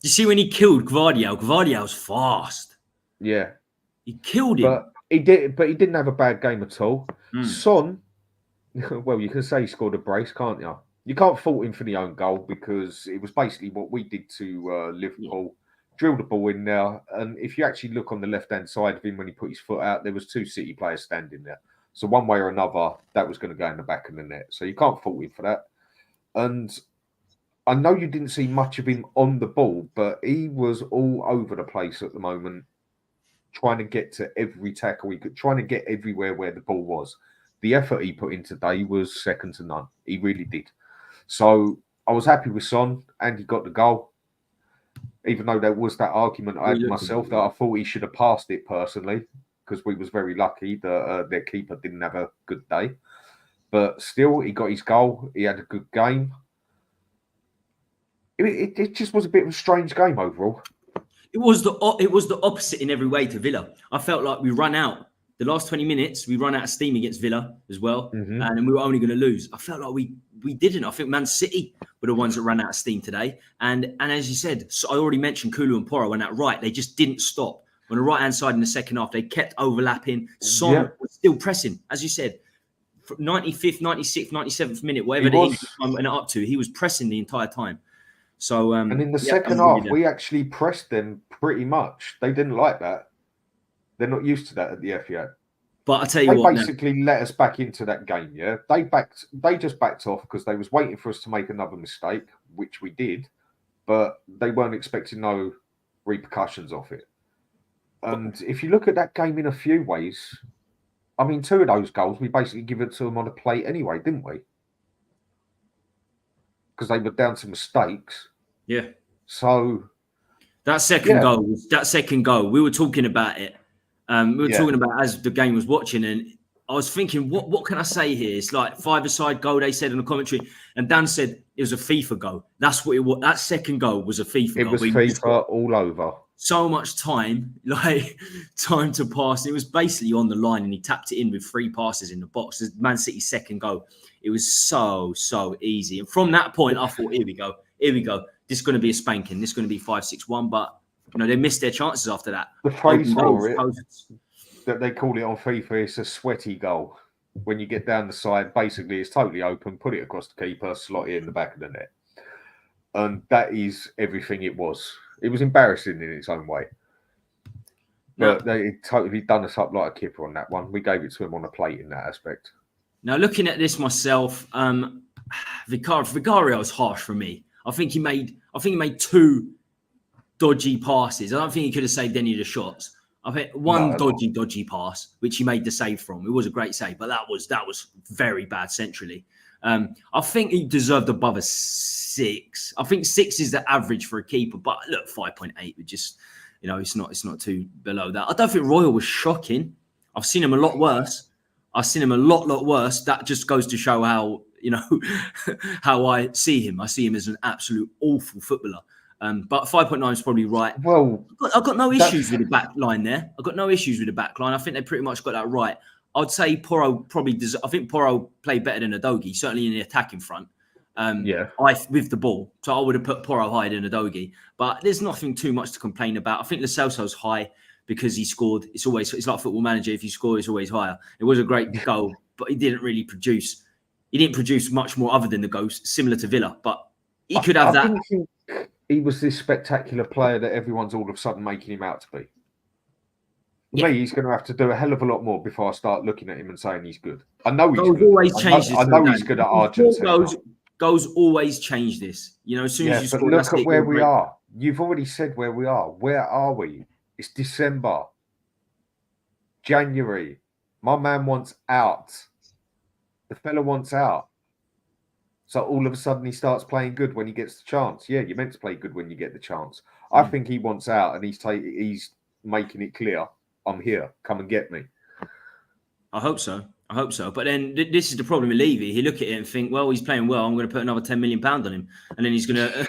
You see when he killed Gvardiol? Gvardiol's fast. Yeah. He killed him. But he didn't have a bad game at all. Son, well, you can say he scored a brace, can't you? You can't fault him for the own goal because it was basically what we did to Liverpool. Drilled the ball in there, and if you actually look on the left-hand side of him when he put his foot out, there was 2 City players standing there. So one way or another, that was going to go in the back of the net. So you can't fault him for that. And I know you didn't see much of him on the ball, but he was all over the place at the moment, trying to get to every tackle he could, trying to get everywhere where the ball was. The effort he put in today was second to none. He really did. So I was happy with Son, and he got the goal. Even though there was that argument I had myself that I thought he should have passed it personally, because we was very lucky that their keeper didn't have a good day. But still, he got his goal. He had a good game. It just was a bit of a strange game overall. It was the opposite in every way to Villa. I felt like we ran out. The last 20 minutes, we ran out of steam against Villa as well. And we were only going to lose. I felt like we didn't. I think Man City were the ones that ran out of steam today. And as you said, so I already mentioned Kulu and Porro on that right. They just didn't stop. On the right-hand side in the second half, they kept overlapping. Son was still pressing. As you said, 95th, 96th, 97th minute, whatever the English time went up to, he was pressing the entire time. So, and in the second half, we actually pressed them pretty much. They didn't like that. They're not used to that at the Etihad. But I tell you They what, basically let us back into that game. Yeah, they just backed off because they was waiting for us to make another mistake, which we did, but they weren't expecting no repercussions of it. And if you look at that game in a few ways, I mean, 2 of those goals we basically give it to them on a plate anyway, didn't we? Because they were down to mistakes. yeah. So that second goal, we were talking about it. We were talking about as the game was watching, and I was thinking, what can I say here? It's like 5-a-side goal, they said in the commentary, and Dan said it was a FIFA goal. That's what it was. That second goal was a FIFA goal. It was FIFA all over. So much time, time to pass. It was basically on the line, and he tapped it in with 3 passes in the box. Man City's second goal. It was so easy. And from that point, I thought, here we go. This is going to be a spanking. This is going to be 5-6-1. But they missed their chances after that. The phrase for it that they call it on FIFA is a sweaty goal. When you get down the side, basically it's totally open. Put it across the keeper, slot it in the back of the net, and that is everything it was. It was embarrassing in its own way. But they totally done us up like a kipper on that one. We gave it to him on a plate in that aspect. Now, looking at this myself, Vicario was harsh for me. I think he made 2 dodgy passes. I don't think he could have saved any of the shots. I think one dodgy pass, which he made the save from. It was a great save, but that was very bad centrally. I think he deserved above a 6. I think 6 is the average for a keeper, but look, 5.8 would just, it's not too below that. I don't think Royal was shocking. I've seen him a lot worse. I've seen him a lot worse. That just goes to show how, how I see him. I see him as an absolute awful footballer. But 5.9 is probably right. Well, I've got no issues with the back line there. I've got no issues with the back line. I think they pretty much got that right. I'd say Porro probably does. I think Porro played better than Udogie, certainly in the attacking front. With the ball. So I would have put Porro higher than Udogie. But there's nothing too much to complain about. I think Lo Celso's high because he scored. It's like Football Manager. If you score, it's always higher. It was a great goal, but he didn't really produce. He didn't produce much more other than the goals, similar to Villa. But he could have that. I didn't think he was this spectacular player that everyone's all of a sudden making him out to be. Yeah. Me, he's going to have to do a hell of a lot more before I start looking at him and saying he's good. I know he's good. Always changes. I know he's good at Argentina. Goals always change this. As soon as you score, look at where we are. You've already said where we are. Where are we? It's December, January. My man wants out. The fella wants out. So all of a sudden he starts playing good when he gets the chance. Yeah, you're meant to play good when you get the chance. I think he wants out, and he's making it clear. I'm here. Come and get me. I hope so. But then this is the problem with Levy. He look at it and think, well, he's playing well. I'm going to put another £10 million on him, and then he's going to.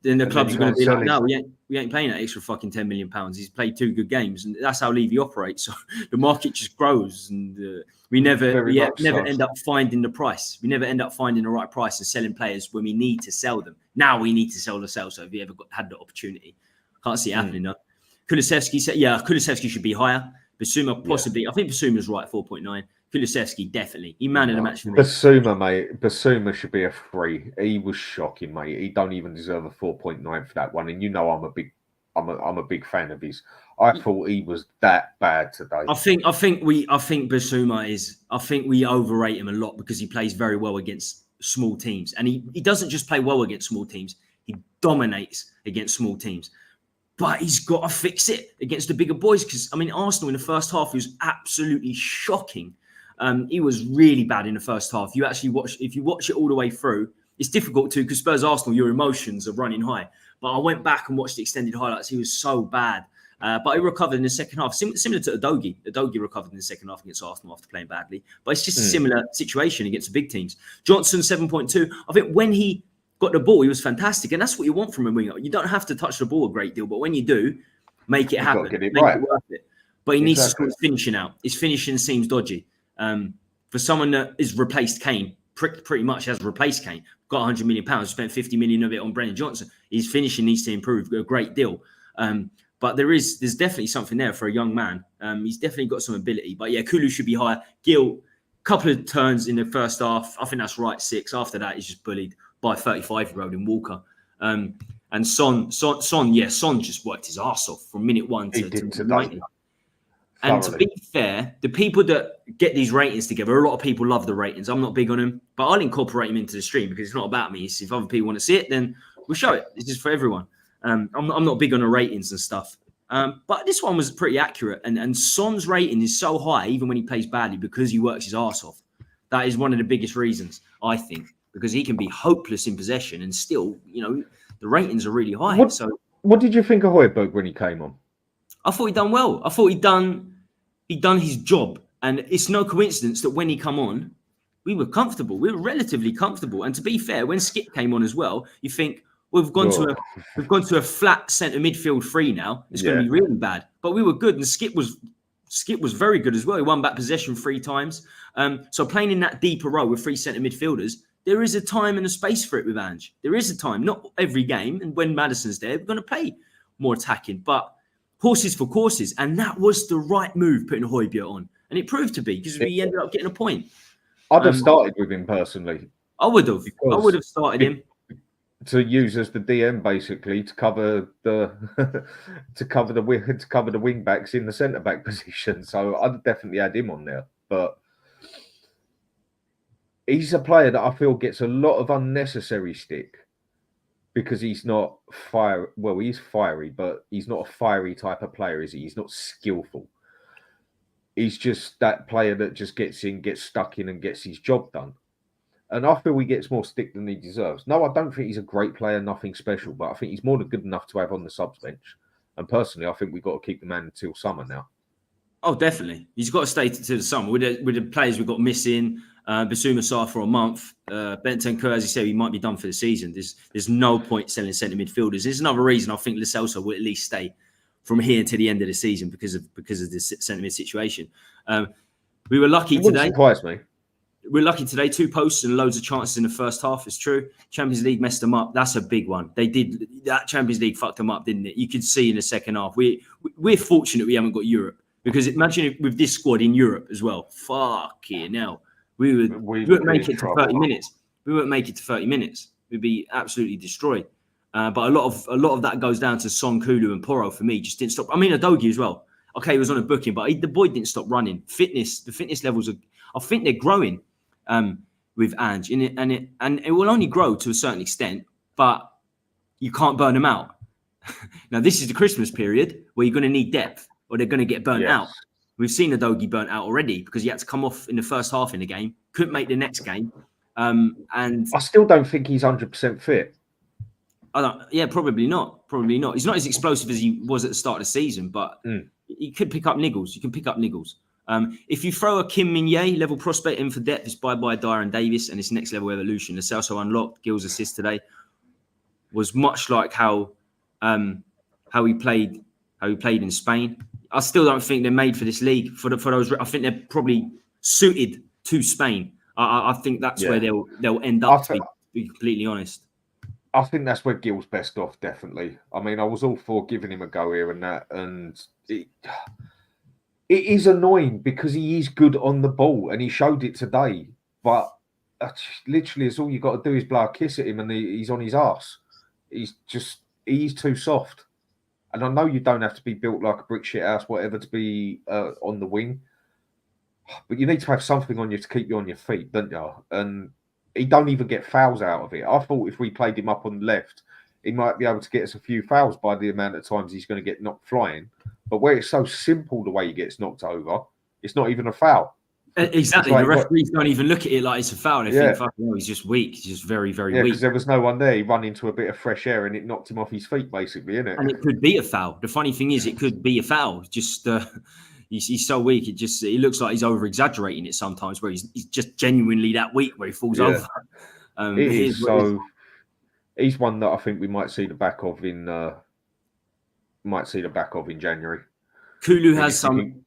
Then the clubs are going to be like, no, we ain't paying that extra fucking £10 million. He's played 2 good games, and that's how Levy operates. So the market just grows, and we never end up finding the price. We never end up finding the right price and selling players when we need to sell them. Now we need to sell the sale. So if you ever had the opportunity, can't see it happening though. Kulusevski said, Kulusevski should be higher. Basuma possibly. Yeah. I think Basuma's right, 4.9. Kulusevski definitely. He man of the match for me. Basuma, mate. Basuma should be a 3. He was shocking, mate. He don't even deserve a 4.9 for that one. And I'm a big fan of his. I thought he was that bad today. I think Basuma is. I think we overrate him a lot because he plays very well against small teams, and he doesn't just play well against small teams. He dominates against small teams. But he's got to fix it against the bigger boys because, Arsenal in the first half was absolutely shocking. He was really bad in the first half. If you watch it all the way through, it's difficult to because Spurs Arsenal, your emotions are running high. But I went back and watched the extended highlights. He was so bad. But he recovered in the second half, similar to Udogie. Udogie recovered in the second half against Arsenal after playing badly. But it's just a similar situation against the big teams. Johnson, 7.2. I think when he got the ball, he was fantastic. And that's what you want from a winger. You don't have to touch the ball a great deal, but when you do, make it happen. Make it worth it. But he needs to sort his finishing out. His finishing seems dodgy. For someone that is replaced Kane, pretty much has replaced Kane, got £100 million, spent 50 million of it on Brennan Johnson. His finishing needs to improve a great deal. But there's definitely something there for a young man. He's definitely got some ability. But yeah, Kulu should be higher. Gil, couple of turns in the first half. I think that's right, 6. After that, he's just bullied by a 35-year-old in Walker. And Son just worked his arse off from minute 1 to 90. And to be fair, the people that get these ratings together, a lot of people love the ratings. I'm not big on them, but I'll incorporate them into the stream because it's not about me. It's if other people want to see it, then we'll show it. It's just for everyone. I'm not big on the ratings and stuff. But this one was pretty accurate. And Son's rating is so high, even when he plays badly, because he works his arse off. That is one of the biggest reasons, I think, because he can be hopeless in possession and still, the ratings are really high. What did you think of Højbjerg when he came on? I thought he'd done well. I thought he'd done his job. And it's no coincidence that when he come on, we were comfortable. We were relatively comfortable. And to be fair, when Skip came on as well, you think, we've gone to a flat centre midfield three now. It's going to be really bad. But we were good, and Skip was very good as well. He won back possession 3 times. So playing in that deeper role with 3 centre midfielders, there is a time and a space for it with Ange. There is a time, not every game. And when Maddison's there, we're going to play more attacking. But horses for courses, and that was the right move, putting Højbjerg on, and it proved to be because we ended up getting a point. I'd have started with him personally. I would have started him to use as the DM basically to cover the wing backs in the centre back position. So I'd definitely add him on there, but he's a player that I feel gets a lot of unnecessary stick. Because he's not fire. Well, he's fiery, but he's not a fiery type of player, is he? He's not skillful. He's just that player that just gets in, gets stuck in, and gets his job done. And I feel he gets more stick than he deserves. No, I don't think he's a great player, nothing special, but I think he's more than good enough to have on the subs bench. And personally, I think we've got to keep the man until summer now. Oh, definitely. He's got to stay to the summer. With the players we've got missing, Bissouma Sarr for a month. Bentancur, as you said, he might be done for the season. There's no point selling centre midfielders. There's another reason I think Lo Celso will at least stay from here to the end of the season because of this centre mid situation. We were lucky today. Surprise me. We're lucky today. 2 posts and loads of chances in the first half. It's true. Champions League messed them up. That's a big one. They did. That Champions League fucked them up, didn't it? You could see in the second half. We're fortunate we haven't got Europe because imagine if with this squad in Europe as well. Fucking hell. We wouldn't make it to 30 minutes. We wouldn't make it to 30 minutes. We'd be absolutely destroyed. But a lot of that goes down to Son, Kulu, and Porro for me. Just didn't stop. I mean, Udogie as well. Okay, he was on a booking, but the boy didn't stop running. The fitness levels I think they're growing with Ange, and it will only grow to a certain extent. But you can't burn them out. Now, this is the Christmas period where you're going to need depth, or they're going to get burnt out. We've seen Udogie burnt out already because he had to come off in the first half in the game. Couldn't make the next game. And I still don't think he's 100% fit. Probably not. Probably not. He's not as explosive as he was at the start of the season, but he could pick up niggles. You can pick up niggles. If you throw a Kim Min-jae level prospect in for depth, it's bye-bye Darren Davis and it's next level evolution. Lo Celso unlocked. Gil's assist today was much like how he played in Spain. I still don't think they're made for this league. For those, I think they're probably suited to Spain. I think that's where they'll end up. To be completely honest, I think that's where Gil's best off. Definitely. I mean, I was all for giving him a go here and that, and it is annoying because he is good on the ball and he showed it today. But literally, it's all you got to do is blow a kiss at him and he's on his arse. He's too soft. And I know you don't have to be built like a brick shit house, whatever, to be on the wing. But you need to have something on you to keep you on your feet, don't you? And he don't even get fouls out of it. I thought if we played him up on the left, he might be able to get us a few fouls by the amount of times he's going to get knocked flying. But where it's so simple the way he gets knocked over, it's not even a foul. Exactly. Like, the referees don't even look at it like it's a foul. They think, fucking hell, he's just weak. He's just very, very weak. Because there was no one there. He ran into a bit of fresh air and it knocked him off his feet, basically, innit? And it could be a foul. The funny thing is, it could be a foul. Just he's so weak. It looks like he's over exaggerating it sometimes, where he's just genuinely that weak where he falls over. He's one that I think we might see the back of in January. Kulu has some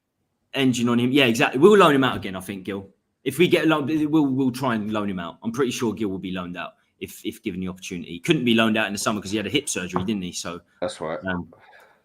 engine on him. Yeah, exactly. We'll loan him out again, I think, Gil. If we get loaned, we'll try and loan him out. I'm pretty sure Gil will be loaned out if given the opportunity. He couldn't be loaned out in the summer because he had a hip surgery, didn't he? So that's right.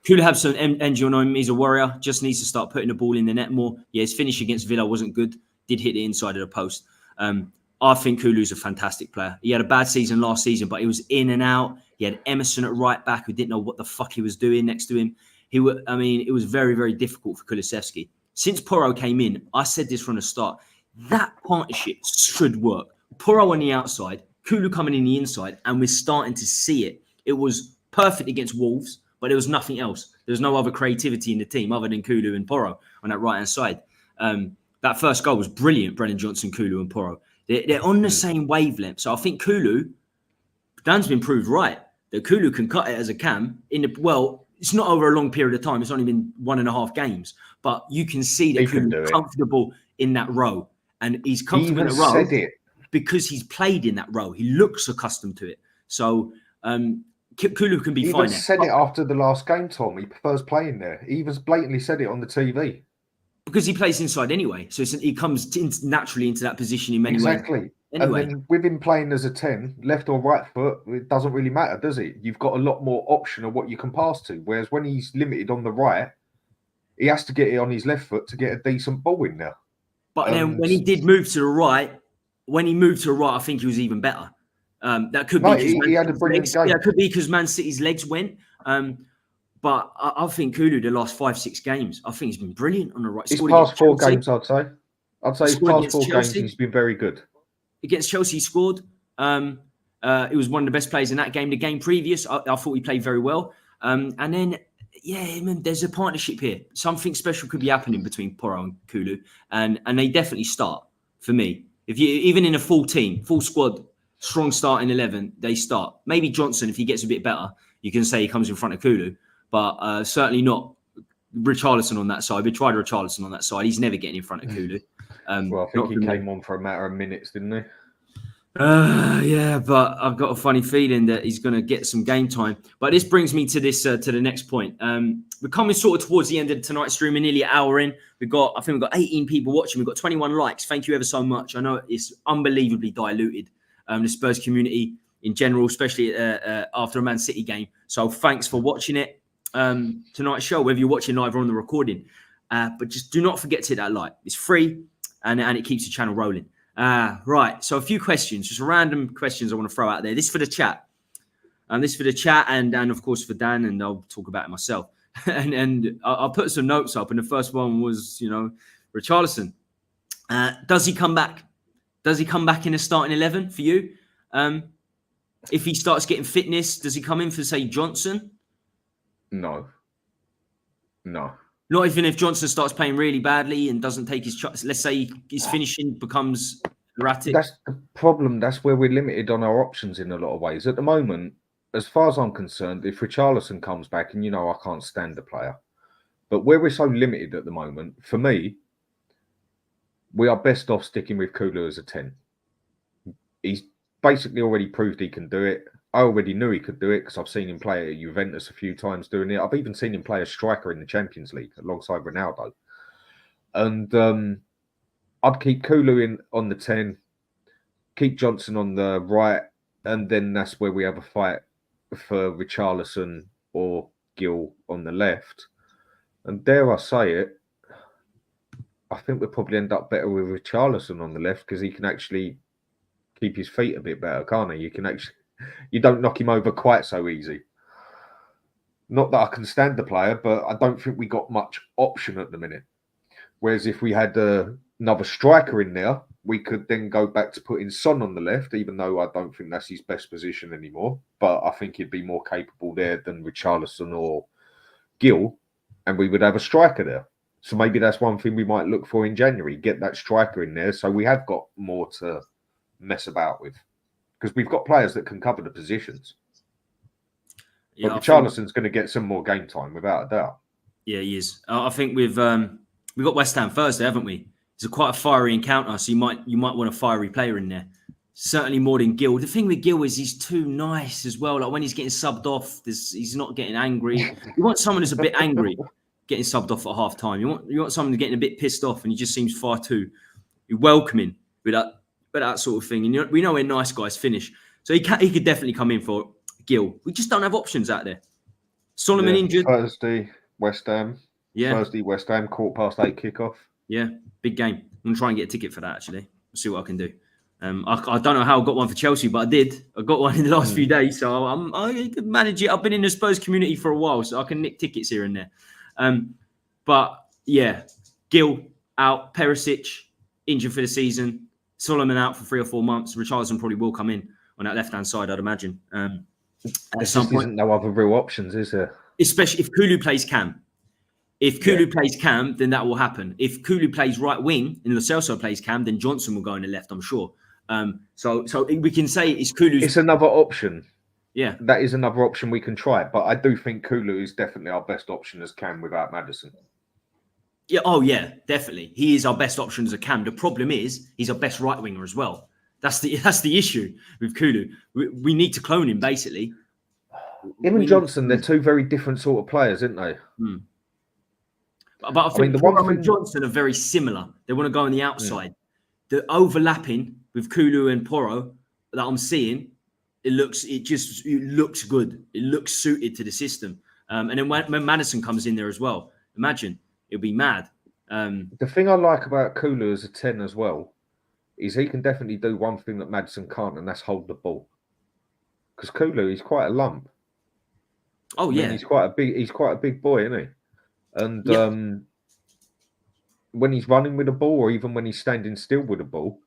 Kulu have some engine on him. He's a warrior. Just needs to start putting the ball in the net more. Yeah, his finish against Villa wasn't good. Did hit the inside of the post. I think Kulu's a fantastic player. He had a bad season last season, but he was in and out. He had Emerson at right back who didn't know what the fuck he was doing next to him. It was very, very difficult for Kulusevski. since Porro came in, I said this from the start, that partnership should work. Porro on the outside, Kulu coming in the inside, and we're starting to see it. It was perfect against Wolves, but there was nothing else. There was no other creativity in the team other than Kulu and Porro on that right-hand side. That first goal was brilliant, Brennan Johnson, Kulu and Porro. They're on the same wavelength. So I think Kulu, Dan's been proved right, that Kulu can cut it as a cam. It's not over a long period of time. It's only been 1.5 games. But you can see that Kulu's comfortable in that role. And he's comfortable in that role because he's played in that role. He looks accustomed to it. So Kulu can be fine. He said it after the last game, Tom. He prefers playing there. He even blatantly said it on the TV. Because he plays inside anyway. So he comes naturally into that position in many ways. Exactly. Anyway. And then with him playing as a 10, left or right foot, it doesn't really matter, does it? You've got a lot more option of what you can pass to. Whereas when he's limited on the right, he has to get it on his left foot to get a decent ball in there. But then when he did move to the right, I think he was even better. That could be he had a brilliant game. Yeah, it could be because Man City's legs went. But I think Kulu, the last 5-6 games, I think he's been brilliant on the right. His past 4 games, I'd say. His past 4 games, he's been very good. Against Chelsea, he scored. He was one of the best players in that game. The game previous, I thought he played very well. And then, there's a partnership here. Something special could be happening between Porro and Kulu. And they definitely start, for me. If you even in a full team, full squad, strong starting 11, they start. Maybe Johnson, if he gets a bit better, you can say he comes in front of Kulu. But certainly not Richarlison on that side. We tried Richarlison on that side. He's never getting in front of Kulu. Well, I think he came on for a matter of minutes, didn't he? Yeah, but I've got a funny feeling that he's going to get some game time. But this brings me to to the next point. We're coming sort of towards the end of tonight's stream. We're nearly an hour in. I think we've got 18 people watching. We've got 21 likes. Thank you ever so much. I know it's unbelievably diluted, the Spurs community in general, especially after a Man City game. So thanks for watching it. Tonight's show, whether you're watching live or on the recording. But just do not forget to hit that like. It's free and it keeps the channel rolling. Right. So a few questions, just random questions I want to throw out there. This is for the chat. This is for the chat and of course for Dan, and I'll talk about it myself. and I'll put some notes up. And the first one was, Richarlison. Does he come back? Does he come back in a starting 11 for you? If he starts getting fitness, does he come in for, say, Johnson? No. Not even if Johnson starts playing really badly and doesn't take his shots. Let's say his finishing becomes erratic. That's the problem. That's where we're limited on our options in a lot of ways. At the moment, as far as I'm concerned, if Richarlison comes back, and I can't stand the player, but where we're so limited at the moment, for me, we are best off sticking with Kulu as a 10. He's basically already proved he can do it. I already knew he could do it because I've seen him play at Juventus a few times doing it. I've even seen him play as striker in the Champions League alongside Ronaldo. And I'd keep Kulu in on the 10, keep Johnson on the right, and then that's where we have a fight for Richarlison or Gill on the left. And dare I say it, I think we'll probably end up better with Richarlison on the left because he can actually keep his feet a bit better, can't he? You don't knock him over quite so easy. Not that I can stand the player, but I don't think we got much option at the minute. Whereas if we had another striker in there, we could then go back to putting Son on the left, even though I don't think that's his best position anymore. But I think he'd be more capable there than Richarlison or Gill, and we would have a striker there. So maybe that's one thing we might look for in January, get that striker in there so we have got more to mess about with. Because we've got players that can cover the positions. Yeah, but Richarlison's going to get some more game time, without a doubt. Yeah, he is. I think we've got West Ham Thursday, haven't we? It's quite a fiery encounter, so you might want a fiery player in there. Certainly more than Gill. The thing with Gill is he's too nice as well. Like when he's getting subbed off, he's not getting angry. You want someone who's a bit angry getting subbed off at half time. You want someone getting a bit pissed off, and he just seems far too welcoming with that sort of thing. And we know where nice guys finish, so he could definitely come in for Gill. We just don't have options out there. Solomon injured. Thursday, West Ham. Yeah. Thursday, West Ham, 8:15 kickoff. Yeah, big game. I'm going to try and get a ticket for that, actually. We'll see what I can do. I don't know how I got one for Chelsea, but I did. I got one in the last few days, so I can manage it. I've been in the Spurs community for a while, so I can nick tickets here and there. But, yeah, Gill out, Perisic injured for the season, Solomon out for 3 or 4 months. Richarlison probably will come in on that left-hand side, I'd imagine. There just isn't no other real options, is there? Especially if Kulu plays Cam. If Kulu plays Cam, then that will happen. If Kulu plays right wing and Lo Celso plays Cam, then Johnson will go on the left, I'm sure. So we can say it's Kulu's... It's another option. Yeah. That is another option we can try. But I do think Kulu is definitely our best option as Cam without Maddison. Yeah. Oh, yeah, definitely. He is our best option as a Cam. The problem is he's our best right winger as well. That's the issue with Kulu. We need to clone him, basically. Him and Johnson, they're two very different sort of players, aren't they? But I think Porro and Johnson are very similar. They want to go on the outside. The overlapping with Kulu and Porro that I'm seeing, it looks good. It looks suited to the system. And then when Maddison comes in there as well, imagine, it'll be mad. The thing I like about Kulu as a 10 as well is he can definitely do one thing that Maddison can't, and that's hold the ball. Because Kulu, he's quite a lump. Oh, yeah. He's quite a big boy, isn't he? And when he's running with the ball, or even when he's standing still with the ball,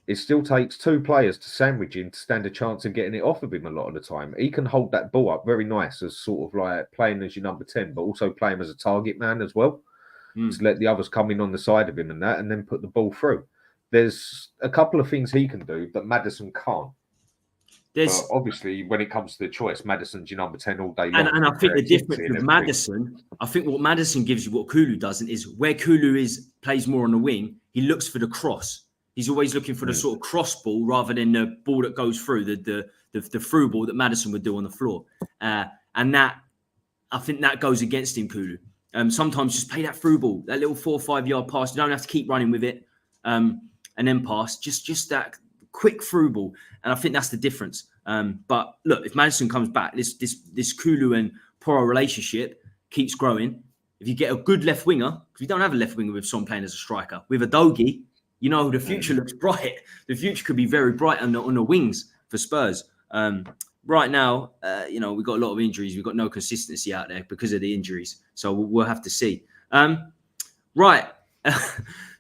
it still takes 2 players to sandwich him to stand a chance of getting it off of him a lot of the time. He can hold that ball up very nice as sort of like playing as your number 10, but also playing as a target man as well. To let the others come in on the side of him and then put the ball through. There's a couple of things he can do that Maddison can't. But obviously, when it comes to the choice, Maddison's your number 10 all day long. And I think the difference with Maddison, I think what Maddison gives you, what Kulu doesn't, is where Kulu plays more on the wing, he looks for the cross. He's always looking for the sort of cross ball rather than the ball that goes through, the through ball that Maddison would do on the floor. And that, I think that goes against him, Kulu. Sometimes just play that through ball, that little 4 or 5 yard pass. You don't have to keep running with it and then pass. Just that quick through ball. And I think that's the difference. But look, if Maddison comes back, this Kulu and Porro relationship keeps growing. If you get a good left winger, because we don't have a left winger with Son playing as a striker, with a Dogi, you know the future looks bright. The future could be very bright on the wings for Spurs. Right now, we've got a lot of injuries. We've got no consistency out there because of the injuries. So we'll have to see. Right.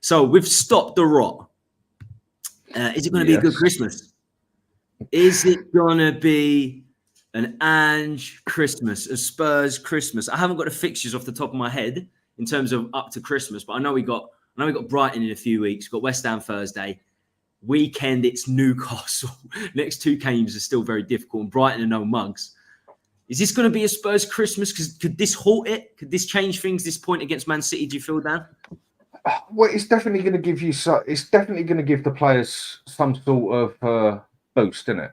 So we've stopped the rot. Is it going to be a good Christmas? Is it going to be an Ange Christmas, a Spurs Christmas? I haven't got the fixtures off the top of my head in terms of up to Christmas, but I know we got Brighton in a few weeks. We've got West Ham Thursday. Weekend, it's Newcastle. Next 2 games are still very difficult, and Brighton are no mugs. Is this going to be a Spurs Christmas? Because could this halt it? Could this change things? This point against Man City, do you feel, Dan? Well, it's definitely going to give you. It's definitely going to give the players some sort of boost, isn't it?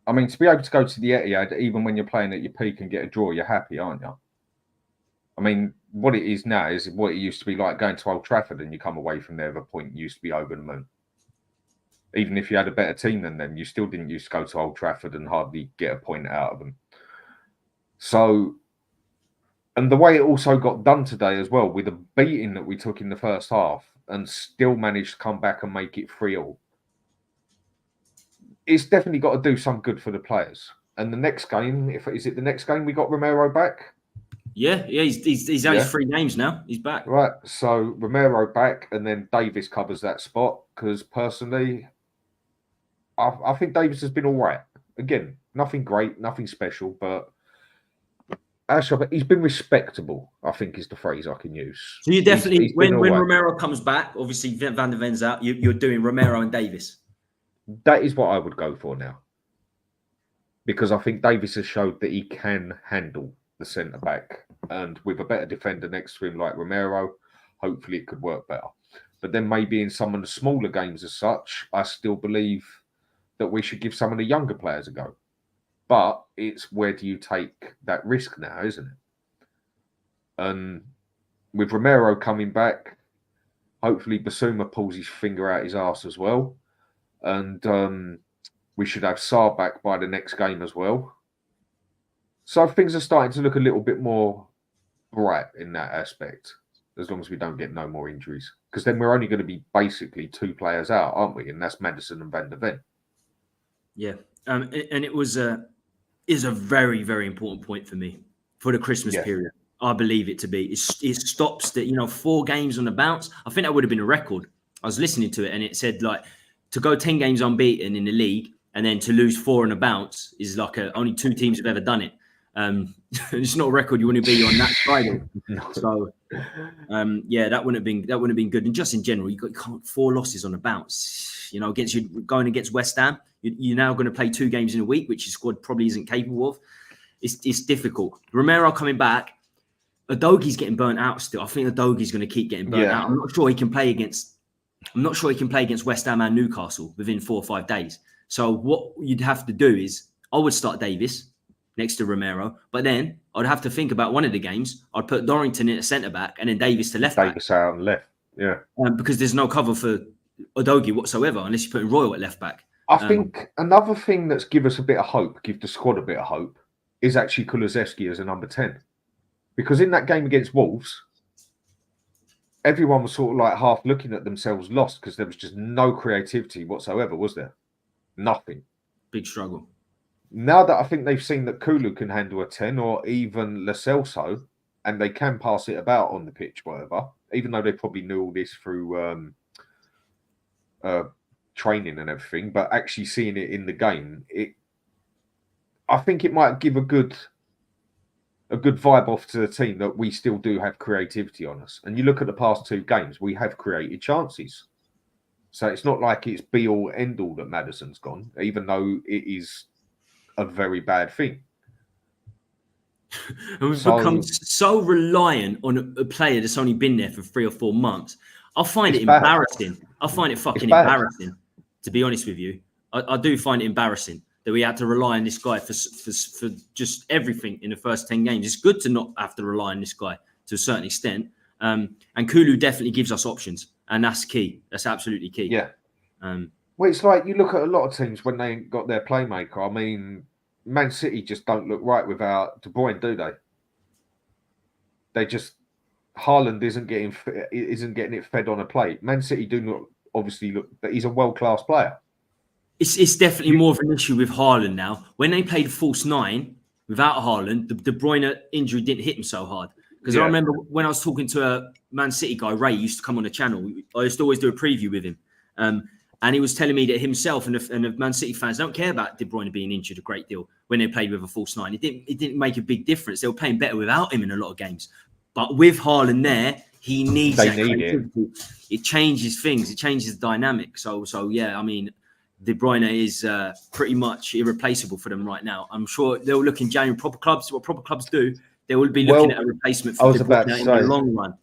I mean, to be able to go to the Etihad, even when you're playing at your peak and get a draw, you're happy, aren't you? I mean, what it is now is what it used to be like going to Old Trafford and you come away from there with a point and used to be over the moon. Even if you had a better team than them, you still didn't used to go to Old Trafford and hardly get a point out of them. So, and the way it also got done today as well, with the beating that we took in the first half and still managed to come back and make it 3-3, it's definitely got to do some good for the players. And the next game, is it the next game we got Romero back? Yeah, he's only 3 games now. He's back. Right, so Romero back, and then Davis covers that spot, because personally, I think Davis has been all right. Again, nothing great, nothing special, but actually, he's been respectable, I think is the phrase I can use. So you definitely, when Romero comes back, obviously Van der Ven's out, you're doing Romero and Davis. That is what I would go for now. Because I think Davis has showed that he can handle the centre-back. And with a better defender next to him like Romero, hopefully it could work better. But then maybe in some of the smaller games as such, I still believe that we should give some of the younger players a go. But it's where do you take that risk now, isn't it? And with Romero coming back, hopefully Basuma pulls his finger out his arse as well. And we should have Sarr back by the next game as well. So things are starting to look a little bit more bright in that aspect, as long as we don't get no more injuries. Because then we're only going to be basically 2 players out, aren't we? And that's Maddison and Van der Ven. Yeah. And it is a very, very important point for me for the Christmas period. I believe it to be. It stops that, 4 games on the bounce. I think that would have been a record. I was listening to it and it said like to go 10 games unbeaten in the league and then to lose 4 on a bounce is like only 2 teams have ever done it. It's not a record you want to be on that side. So that wouldn't have been good. And just in general, you got 4 losses on a bounce. Against you going against West Ham, you're now going to play 2 games in a week, which your squad probably isn't capable of. It's difficult. Romero coming back. Udogi's getting burnt out still. I think Udogi's going to keep getting burnt out. I'm not sure he can play against West Ham and Newcastle within 4 or 5 days. So what you'd have to do is I would start Davis next to Romero, but then I'd have to think about one of the games. I'd put Dorrington in at centre back and then Davis to left back. Davis out and left, yeah. Because there's no cover for Udogi whatsoever unless you're putting Royal at left back. I think another thing that's give us a bit of hope, give the squad a bit of hope, is actually Kulusevski as a number 10. Because in that game against Wolves, everyone was sort of like half looking at themselves lost because there was just no creativity whatsoever, was there? Nothing. Big struggle. Now that I think they've seen that Kulu can handle a 10 or even Lo Celso, and they can pass it about on the pitch, whatever, even though they probably knew all this through training and everything, but actually seeing it in the game, I think it might give a good vibe off to the team that we still do have creativity on us. And you look at the past 2 games, we have created chances. So it's not like it's be all end all that Maddison's gone, even though it is a very bad thing. And we've become so reliant on a player that's only been there for 3 or 4 months. I find it embarrassing. I find it fucking embarrassing, to be honest with you. I do find it embarrassing that we had to rely on this guy for just everything in the first 10 games. It's good to not have to rely on this guy to a certain extent. And Kulu definitely gives us options. And that's key. That's absolutely key. Yeah. Well, it's like you look at a lot of teams when they ain't got their playmaker. I mean, Man City just don't look right without De Bruyne, do they? They just... Haaland isn't getting it fed on a plate. Man City do not obviously look... But he's a world-class player. It's definitely more of an issue with Haaland now. When they played false 9 without Haaland, the De Bruyne injury didn't hit him so hard. Because I remember when I was talking to a Man City guy, Ray, used to come on the channel. I used to always do a preview with him. And he was telling me that himself and the Man City fans don't care about De Bruyne being injured a great deal when they played with a false 9. It didn't make a big difference. They were playing better without him in a lot of games. But with Haaland there, he needs that creativity. It changes things. It changes the dynamic. So yeah, I mean, De Bruyne is pretty much irreplaceable for them right now. I'm sure they'll look in January. What proper clubs do, they will be looking at a replacement for De Bruyne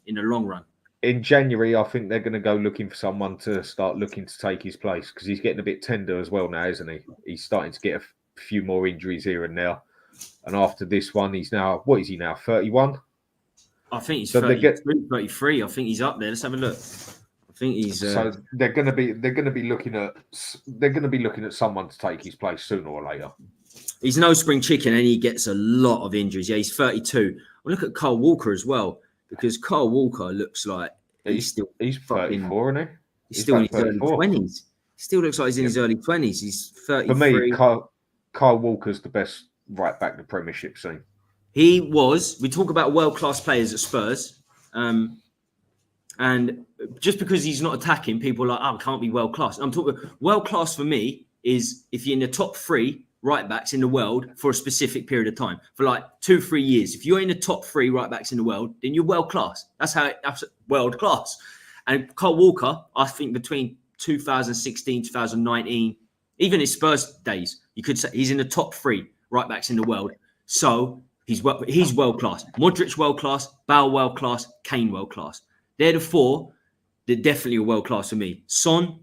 in the long run. In January, I think they're going to go looking for someone to start looking to take his place because he's getting a bit tender as well now, isn't he? He's starting to get a few more injuries here and there. And after this one, he's now, what is he now, 31? I think he's 33. I think he's up there. Let's have a look. I think he's. So they're going to be looking at someone to take his place sooner or later. He's no spring chicken, and he gets a lot of injuries. Yeah, he's 32. Well, look at Kyle Walker as well, because Kyle Walker looks like he's 34, isn't he? He's still in his early 20s. Still looks like he's in his early 20s. He's 33. For me, Kyle Walker's the best right back the Premiership scene. He was. We talk about world-class players at Spurs. And just because he's not attacking, people are like, oh, can't be world-class. I'm talking world-class for me is if you're in the top 3 right-backs in the world for a specific period of time, for like 2-3 years. If you're in the top 3 right-backs in the world, then you're world-class. That's world-class. And Kyle Walker, I think between 2016, 2019, even his Spurs days, you could say he's in the top 3 right-backs in the world. So he's world-class. Modric world-class, Bale world-class, Kane world-class. They're the 4 that definitely are world-class for me. Son,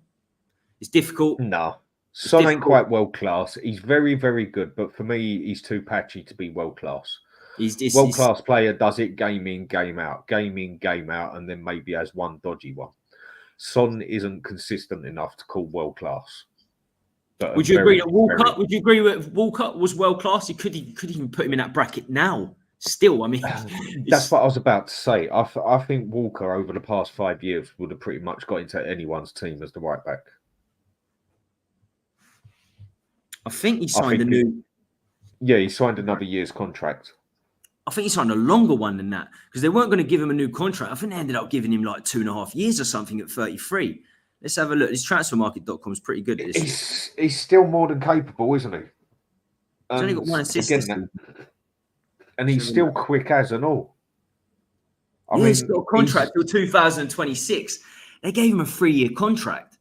it's difficult. No, Son ain't quite world-class. He's very, very good. But for me, he's too patchy to be world-class. World-class player does it game in, game out. Game in, game out, and then maybe has one dodgy one. Son isn't consistent enough to call world-class. Would you agree that Walcott? Would you agree that Walcott was world class? You could even put him in that bracket now. Still, I mean, that's what I was about to say. I think Walker over the past 5 years would have pretty much got into anyone's team as the right back. I think he signed he signed another year's contract. I think he signed a longer one than that because they weren't going to give him a new contract. I think they ended up giving him like 2.5 years or something at 33. Let's have a look. This transfermarket.com is pretty good at this. He's still more than capable, isn't he? He's only got 1 assist. And he's still quick as and all. I mean, he's got a contract till 2026. They gave him a 3-year contract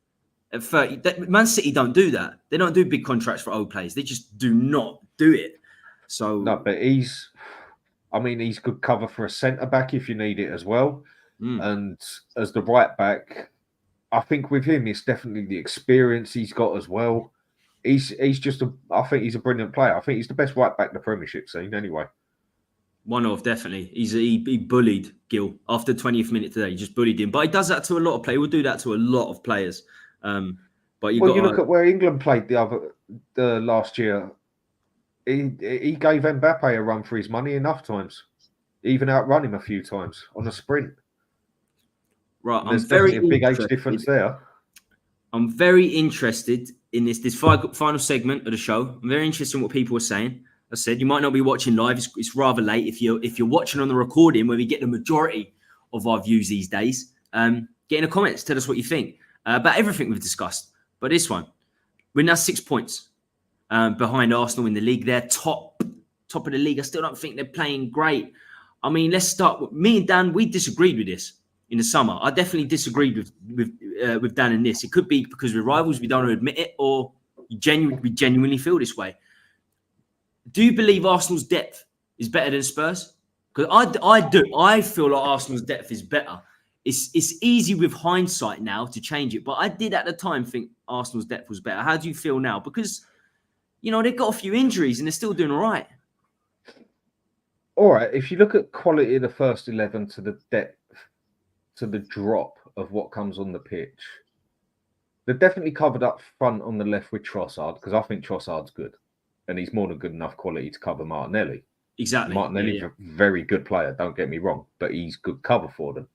at 30. Man City don't do that. They don't do big contracts for old players. They just do not do it. So no, but he's good cover for a centre back if you need it as well. And as the right back, I think with him, it's definitely the experience he's got as well. I think he's a brilliant player. I think he's the best right back the Premiership's seen anyway. One of, definitely. He bullied Gil after 20th minute today. He just bullied him. But he does that to a lot of players. He will do that to a lot of players. But you look at where England played the last year. He gave Mbappe a run for his money enough times. Even outrun him a few times on a sprint. Right, There's definitely a big age difference there. I'm very interested in this final segment of the show. I'm very interested in what people are saying. I said you might not be watching live. It's rather late. If you're watching on the recording, where we get the majority of our views these days, get in the comments. Tell us what you think about everything we've discussed. But this one, we're now 6 points behind Arsenal in the league. They're top of the league. I still don't think they're playing great. I mean, let's start with me and Dan. We disagreed with this in the summer. I definitely disagreed with Dan in this. It could be because we're rivals. We don't want to admit it, or we genuinely feel this way. Do you believe Arsenal's depth is better than Spurs? Because I do. I feel like Arsenal's depth is better. It's easy with hindsight now to change it, but I did at the time think Arsenal's depth was better. How do you feel now? Because, they've got a few injuries and they're still doing all right. All right. If you look at quality of the first 11 to the depth, to the drop of what comes on the pitch, they're definitely covered up front on the left with Trossard, because I think Trossard's good. And he's more than good enough quality to cover Martinelli. Exactly. Martinelli's a very good player, don't get me wrong, but he's good cover for them.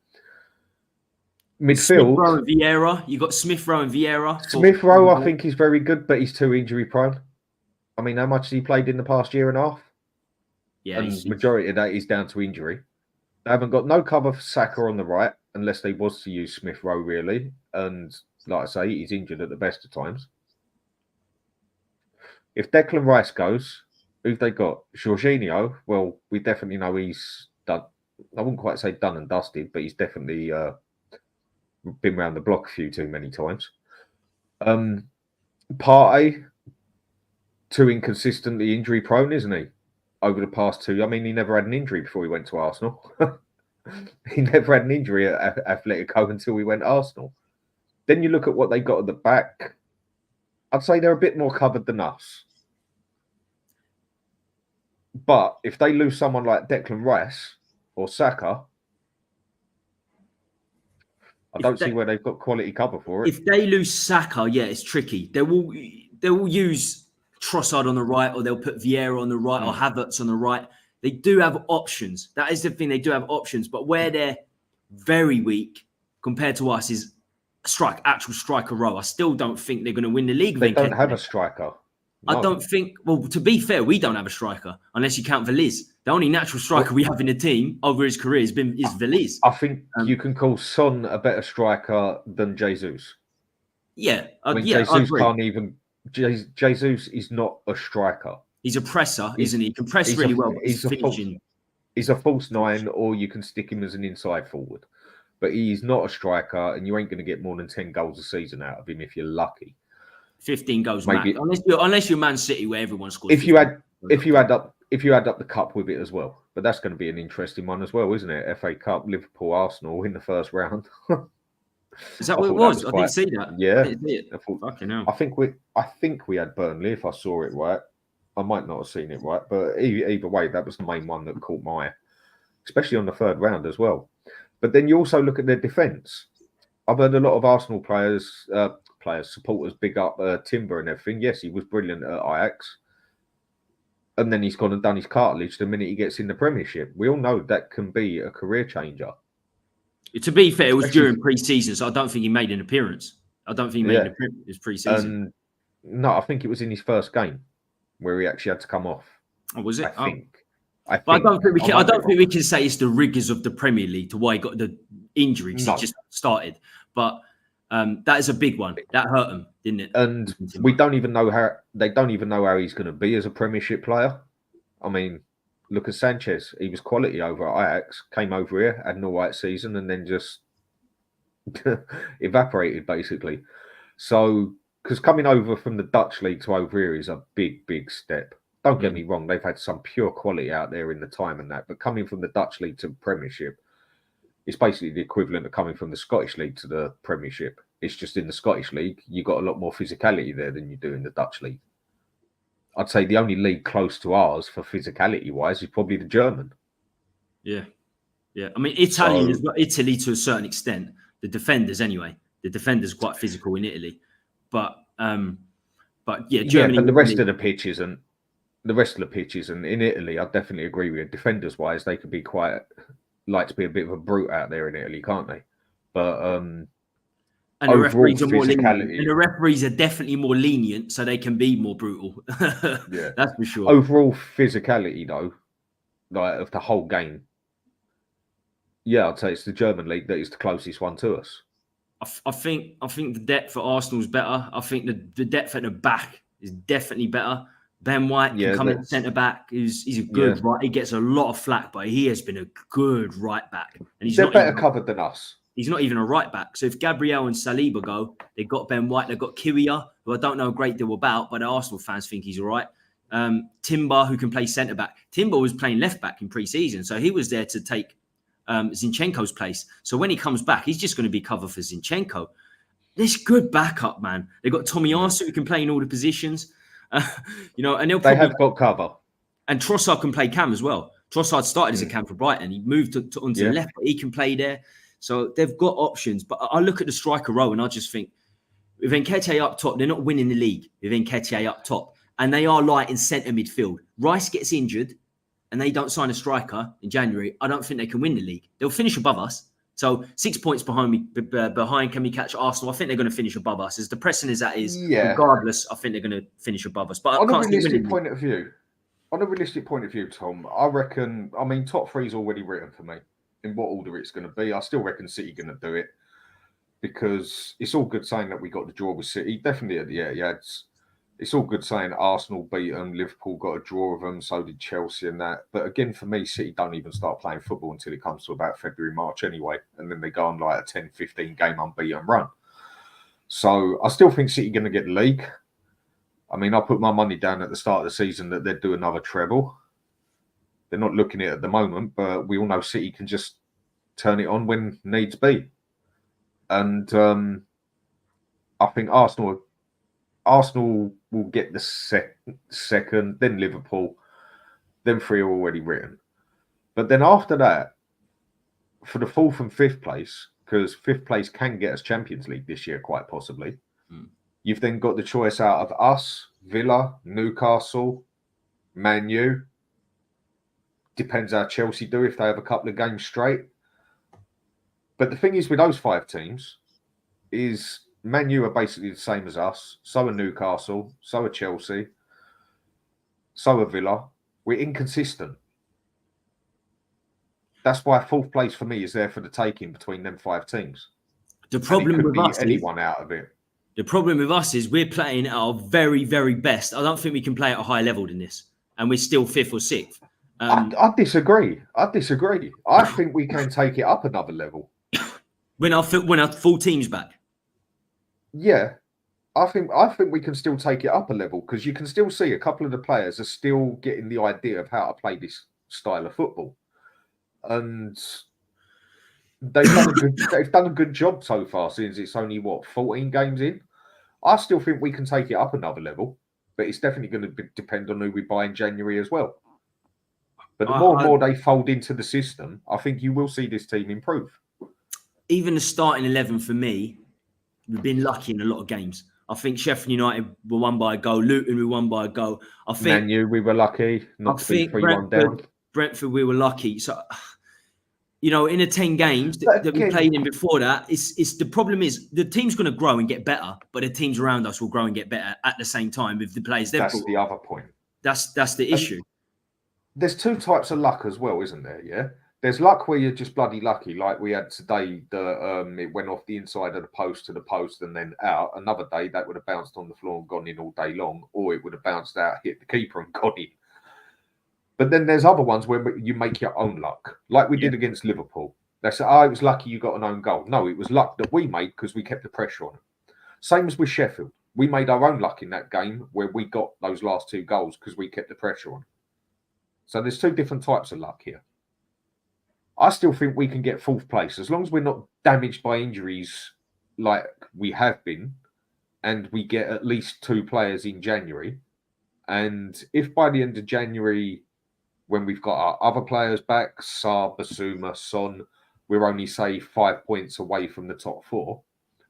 Midfield. Smith-Rowe and Vieira. You've got Smith-Rowe and Vieira. Smith-Rowe, I think, is very good, but he's too injury prone. I mean, how much has he played in the past year and a half? Yeah. And majority of that is down to injury. They haven't got no cover for Saka on the right, unless they was to use Smith-Rowe, really. And like I say, he's injured at the best of times. If Declan Rice goes, who've they got? Jorginho. Well, we definitely know he's done. I wouldn't quite say done and dusted, but he's definitely been around the block a few too many times. Partey, too inconsistently injury prone, isn't he? Over the past 2, I mean, he never had an injury before he went to Arsenal. He never had an injury at Atletico until he went to Arsenal. Then you look at what they got at the back. I'd say they're a bit more covered than us. But if they lose someone like Declan Rice or Saka, I don't see where they've got quality cover for it. If they lose Saka, yeah, it's tricky. They will use Trossard on the right, or they'll put Vieira on the right, or Havertz on the right. They do have options. That is the thing. They do have options. But where they're very weak compared to us is actual striker row. I still don't think they're going to win the league. They don't have a striker. No. I don't think. Well, to be fair, we don't have a striker unless you count Veliz. The only natural striker we have in the team over his career is Veliz. I think you can call Son a better striker than Jesus. Yeah, Jesus can't even. Jesus is not a striker. He's a presser, isn't he? He can press really well. He's a false 9, or you can stick him as an inside forward. But he's not a striker, and you ain't going to get more than 10 goals a season out of him if you're lucky. 15 goals, maybe. Unless you're Man City, where everyone scores. If you add up the cup with it as well, but that's going to be an interesting one as well, isn't it? FA Cup, Liverpool, Arsenal in the first round. Is that what it was? I didn't see that. Yeah, Fucking hell. I think we had Burnley, if I saw it right. I might not have seen it right, but either way, that was the main one that caught my eye, especially on the third round as well. But then you also look at their defence. I've heard a lot of Arsenal players, supporters, big up Timber and everything. Yes, he was brilliant at Ajax. And then he's gone and done his cartilage the minute he gets in the Premiership. We all know that can be a career changer. To be fair, it was during pre-season, so I don't think he made an appearance. I don't think he made his pre-season. No, I think it was in his first game where he actually had to come off. Oh, was it? I think. But I don't think we can. I don't think we can say it's the rigors of the Premier League to why he got the injury because he just started. But that is a big one. That hurt him, didn't it? And we don't even know how they don't even know how he's going to be as a Premiership player. I mean, look at Sanchez. He was quality over at Ajax, came over here, had an all right season, and then just evaporated basically. So, because coming over from the Dutch league to over here is a big, big step. Don't get me wrong; they've had some pure quality out there in the time and that, but coming from the Dutch league to Premiership, it's basically the equivalent of coming from the Scottish league to the Premiership. It's just in the Scottish league, you got a lot more physicality there than you do in the Dutch league. I'd say the only league close to ours for physicality-wise is probably the German. Yeah. I mean, Italy to a certain extent. The defenders, anyway. The defenders are quite physical in Italy, but Germany. Yeah, but the rest of the pitches and in Italy, I definitely agree with you. Defenders-wise, they could be quite like to be a bit of a brute out there in Italy, can't they? But and the referees are more lenient. And the referees are definitely more lenient, so they can be more brutal. Yeah, that's for sure. Overall physicality, though, like of the whole game, yeah, I'd say it's the German league that is the closest one to us. I think the depth at Arsenal is better. I think the depth at the back is definitely better. Ben White can come in centre back. He's a good right. He gets a lot of flack, but he has been a good right back. And they're better covered than us. He's not even a right back. So if Gabriel and Saliba go, they've got Ben White, they've got Kiwior, who I don't know a great deal about, but the Arsenal fans think he's all right. Timber, who can play centre back. Timber was playing left back in pre-season, so he was there to take Zinchenko's place. So when he comes back, he's just going to be covered for Zinchenko. This good backup, man. They've got Tomiyasu, who can play in all the positions. And they have got cover. And Trossard can play cam as well. Trossard started as a cam for Brighton. He moved onto the left, but he can play there. So they've got options. But I look at the striker row and I just think, with Nketiah up top, they're not winning the league with Nketiah up top. And they are light in centre midfield. Rice gets injured and they don't sign a striker in January. I don't think they can win the league. They'll finish above us. So 6 points behind me. Behind, can we catch Arsenal? I think they're going to finish above us. As depressing as that is, regardless, I think they're going to finish above us. But on a realistic point of view, Tom, I reckon. I mean, top three's already written for me. In what order it's going to be, I still reckon City going to do it because it's all good saying that we got the draw with City. Definitely, it's all good saying Arsenal beat them, Liverpool got a draw with them, so did Chelsea and that. But again, for me, City don't even start playing football until it comes to about February, March anyway. And then they go on like a 10, 15 game unbeaten run. So I still think City going to get the league. I mean, I put my money down at the start of the season that they'd do another treble. They're not looking at it at the moment, but we all know City can just turn it on when needs be. And I think Arsenal will get the second, then Liverpool, then three are already written. But then after that, for the fourth and fifth place, because fifth place can get us Champions League this year, quite possibly, you've then got the choice out of us, Villa, Newcastle, Man U. Depends how Chelsea do if they have a couple of games straight. But the thing is with those five teams is Man U are basically the same as us. So are Newcastle. So are Chelsea. So are Villa. We're inconsistent. That's why fourth place for me is there for the taking between them five teams. The problem with us anyone out of it. The problem with us is we're playing at our very, very best. I don't think we can play at a higher level than this. And we're still fifth or sixth. I disagree. I think we can take it up another level. When our full team's back. Yeah. I think we can still take it up a level because you can still see a couple of the players are still getting the idea of how to play this style of football. And they've done a good job so far since it's only 14 games in. I still think we can take it up another level, but it's definitely going to depend on who we buy in January as well. But the more and more they fold into the system, I think you will see this team improve. Even the starting 11 for me, we've been lucky in a lot of games. I think Sheffield United were won by a goal. Luton we won by a goal. I think Man U, we were lucky not to be 3-1 down. Brentford, we were lucky. So, in the 10 games that we played in before that, it's the problem is the team's going to grow and get better, but the teams around us will grow and get better at the same time with the players they've brought. That's the other point. That's the issue. there's two types of luck as well, isn't there? Yeah. There's luck where you're just bloody lucky, like we had today. It went off the inside of the post to the post and then out. Another day that would have bounced on the floor and gone in all day long, or it would have bounced out, hit the keeper and gone in. But then there's other ones where you make your own luck, like we did against Liverpool. They said, "Oh, it was lucky you got an own goal." No, it was luck that we made because we kept the pressure on them. Same as with Sheffield, we made our own luck in that game where we got those last two goals because we kept the pressure on. So there's two different types of luck here. I still think we can get fourth place as long as we're not damaged by injuries like we have been, and we get at least two players in January. And if by the end of January, when we've got our other players back, Saar, Basuma, Son, we're only, say, 5 points away from the top four,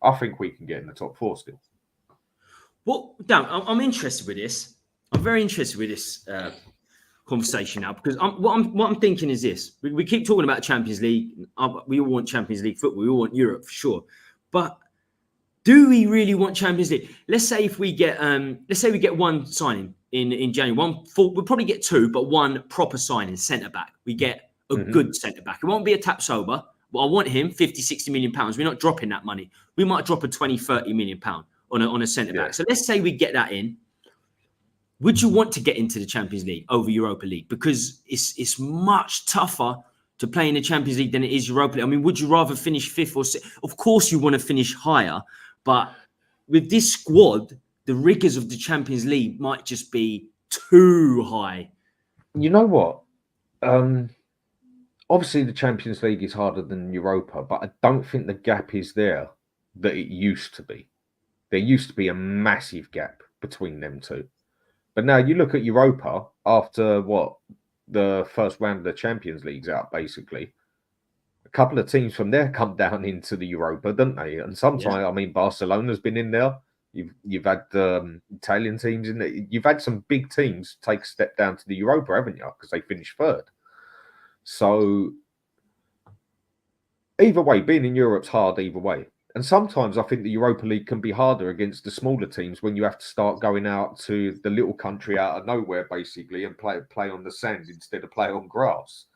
I think we can get in the top four still. Well, Dan, I'm interested with this. I'm very interested with this conversation now, because what I'm thinking is this: we keep talking about Champions League. We all want Champions League football. We all want Europe for sure, but do we really want Champions League? Let's say we get one signing in January. We'll probably get two, but one proper signing, centre back. We get a good centre back. It won't be a tap sober. But I want him 50, 60 million pounds. We're not dropping that money. We might drop a 20, 30 million pound on a centre back. So let's say we get that in. Would you want to get into the Champions League over Europa League? Because it's much tougher to play in the Champions League than it is Europa League. I mean, would you rather finish fifth or sixth? Of course you want to finish higher, but with this squad, the rigours of the Champions League might just be too high. You know what? Obviously the Champions League is harder than Europa, but I don't think the gap is there that it used to be. There used to be a massive gap between them two. But now you look at Europa after the first round of the Champions League's out, basically. A couple of teams from there come down into the Europa, don't they? And sometimes, I mean, Barcelona's been in there. You've had the Italian teams in there. You've had some big teams take a step down to the Europa, haven't you? Because they finished third. So either way, being in Europe's hard either way. And sometimes I think the Europa League can be harder against the smaller teams when you have to start going out to the little country out of nowhere, basically, and play on the sand instead of play on grass.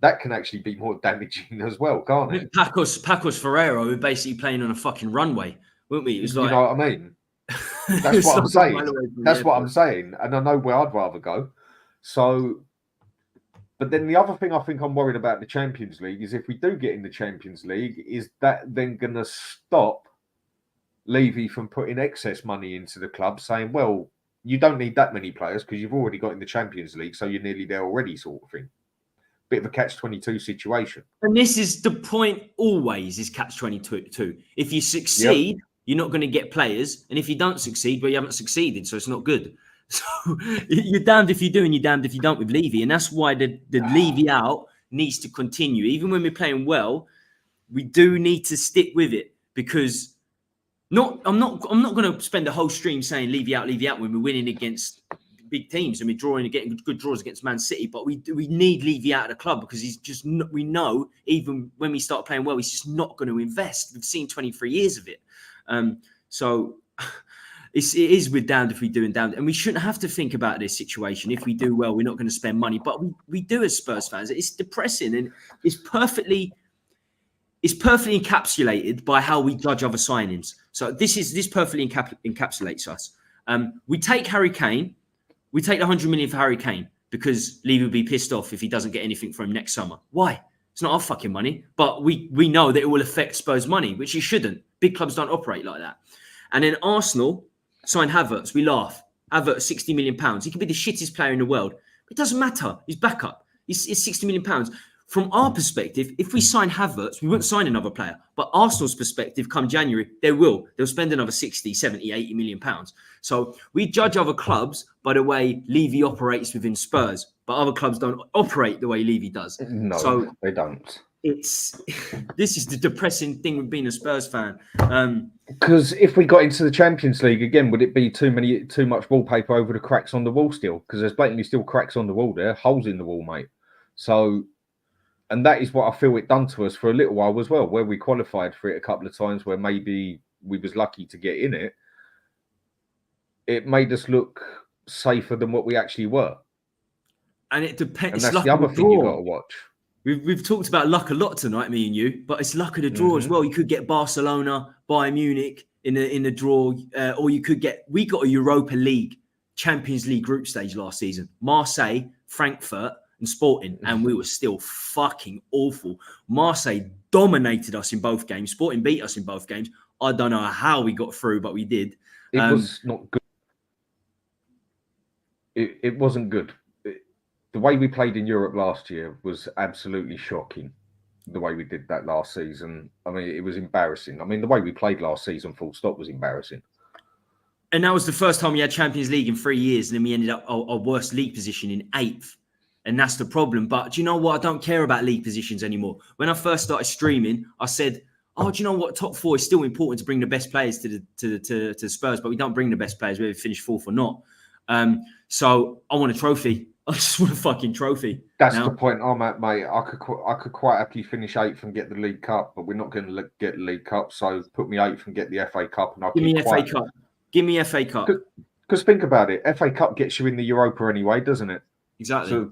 That can actually be more damaging as well, can't it? Pacos Ferreira were basically playing on a fucking runway, weren't we? It was like, you know what I mean? That's what I'm saying. That's what I'm saying. And I know where I'd rather go. So, but then the other thing I think I'm worried about the Champions League is if we do get in the Champions League, is that then going to stop Levy from putting excess money into the club, saying, well, you don't need that many players because you've already got in the Champions League, so you're nearly there already, sort of thing. Bit of a catch-22 situation. And this is the point always, is catch-22. If you succeed, you're not going to get players. And if you don't succeed, well, you haven't succeeded, so it's not good. So you're damned if you do and you're damned if you don't with Levy. And that's why the Levy out needs to continue. Even when we're playing well, we do need to stick with it, because I'm not going to spend the whole stream saying Levy out when we're winning against big teams and we're drawing and getting good draws against Man City. But we need Levy out of the club, because he's just not, we know even when we start playing well, he's just not going to invest. We've seen 23 years of it. So it is with damned if we do and damned. And we shouldn't have to think about this situation. If we do well, we're not going to spend money. But we do as Spurs fans. It's depressing, and it's perfectly encapsulated by how we judge other signings. So this perfectly encapsulates us. We take Harry Kane. We take the 100 million for Harry Kane because Levy will be pissed off if he doesn't get anything from him next summer. Why? It's not our fucking money. But we know that it will affect Spurs' money, which it shouldn't. Big clubs don't operate like that. And then Arsenal signed Havertz. We laugh. Havertz, 60 million pounds. He could be the shittest player in the world. It doesn't matter. He's backup. It's 60 million pounds. From our perspective, if we sign Havertz, we won't sign another player. But Arsenal's perspective, come January, they will. They'll spend another 60, 70, 80 million pounds. So we judge other clubs by the way Levy operates within Spurs. But other clubs don't operate the way Levy does. No, so they don't. This is the depressing thing with being a Spurs fan. Because if we got into the Champions League again, would it be too much wallpaper over the cracks on the wall still? Because there's blatantly still cracks on the wall there, holes in the wall, mate. So, and that is what I feel it done to us for a little while as well, where we qualified for it a couple of times, where maybe we was lucky to get in it. It made us look safer than what we actually were. And it depends. And that's the other thing you got to watch. We've talked about luck a lot tonight, me and you, but it's luck of the draw as well. You could get Barcelona, Bayern Munich in the draw, or we got a Europa League, Champions League group stage last season. Marseille, Frankfurt, and Sporting, and we were still fucking awful. Marseille dominated us in both games. Sporting beat us in both games. I don't know how we got through, but we did. It was not good. It wasn't good. The way we played in Europe last year was absolutely shocking. The way we did that last season. I mean, it was embarrassing. I mean, the way we played last season, full stop, was embarrassing. And that was the first time we had Champions League in 3 years, and then we ended up our worst league position in 8th. And that's the problem. But do you know what? I don't care about league positions anymore. When I first started streaming, I said, do you know what? Top 4 is still important to bring the best players to Spurs, but we don't bring the best players whether we finish 4th or not. So I want a trophy. I just want a fucking trophy. That's the point I'm at, mate. I could quite happily finish 8th and get the League Cup, but we're not going to get the League Cup. So put me 8th and get the FA Cup, and I'll give me FA Cup. Give me FA Cup. Because think about it, FA Cup gets you in the Europa anyway, doesn't it? Exactly.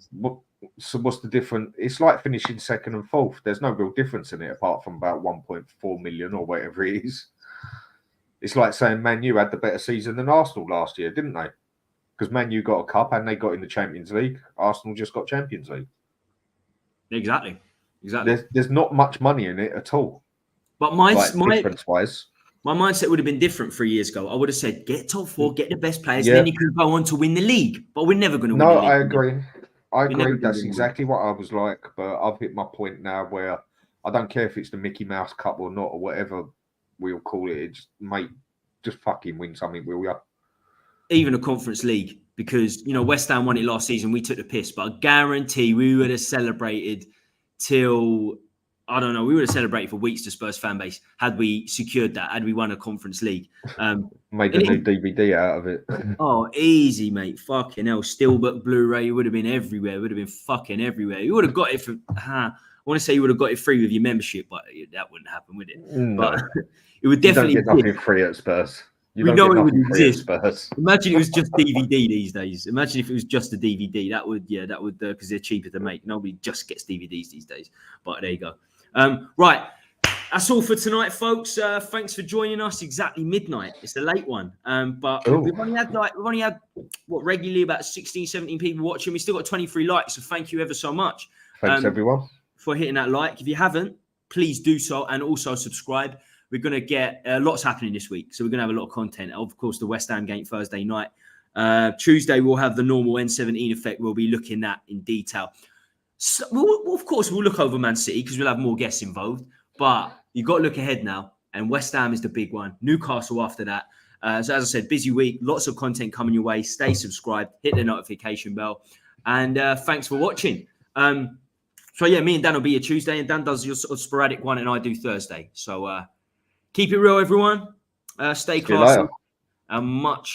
So what's the difference? It's like finishing 2nd and 4th. There's no real difference in it apart from about 1.4 million or whatever it is. It's like saying Man U had the better season than Arsenal last year, didn't they? Because Man U got a cup and they got in the Champions League. Arsenal just got Champions League. Exactly. There's not much money in it at all. But difference-wise. My mindset would have been different 3 years ago. I would have said, get top 4, get the best players, and then you can go on to win the league. But we're never going to win the league. No, I agree. That's exactly what I was like. But I've hit my point now where I don't care if it's the Mickey Mouse Cup or not, or whatever we'll call it. Just fucking win something, will ya? Even a Conference League, because, West Ham won it last season. We took the piss. But I guarantee we would have celebrated till... I don't know. We would have celebrated for weeks to Spurs fan base had we secured that, had we won a Conference League. Made a new DVD out of it. Oh, easy, mate. Fucking hell. Steelbook, Blu-ray, it would have been everywhere. It would have been fucking everywhere. You would have got it for... I want to say you would have got it free with your membership, but that wouldn't happen, would it? No. But it would definitely... You don't get nothing free at Spurs. We know it would exist. Imagine it was just DVD these days. Imagine if it was just a DVD. That would, because they're cheaper to make. Nobody just gets DVDs these days. But there you go. Right, that's all for tonight, folks. Thanks for joining us. Exactly midnight. It's a late one, but we've only had regularly about 16, 17 people watching. We still got 23 likes, so thank you ever so much. Thanks everyone for hitting that like. If you haven't, please do so, and also subscribe. We're going to get lots happening this week, so we're going to have a lot of content. Of course, the West Ham game Thursday night. Tuesday we'll have the normal N17 effect. We'll be looking at in detail. So, of course, we'll look over Man City because we'll have more guests involved. But you've got to look ahead now. And West Ham is the big one. Newcastle after that. So as I said, busy week. Lots of content coming your way. Stay subscribed. Hit the notification bell. And thanks for watching. So, me and Dan will be here Tuesday. And Dan does your sort of sporadic one and I do Thursday. So keep it real, everyone. Stay classy. And much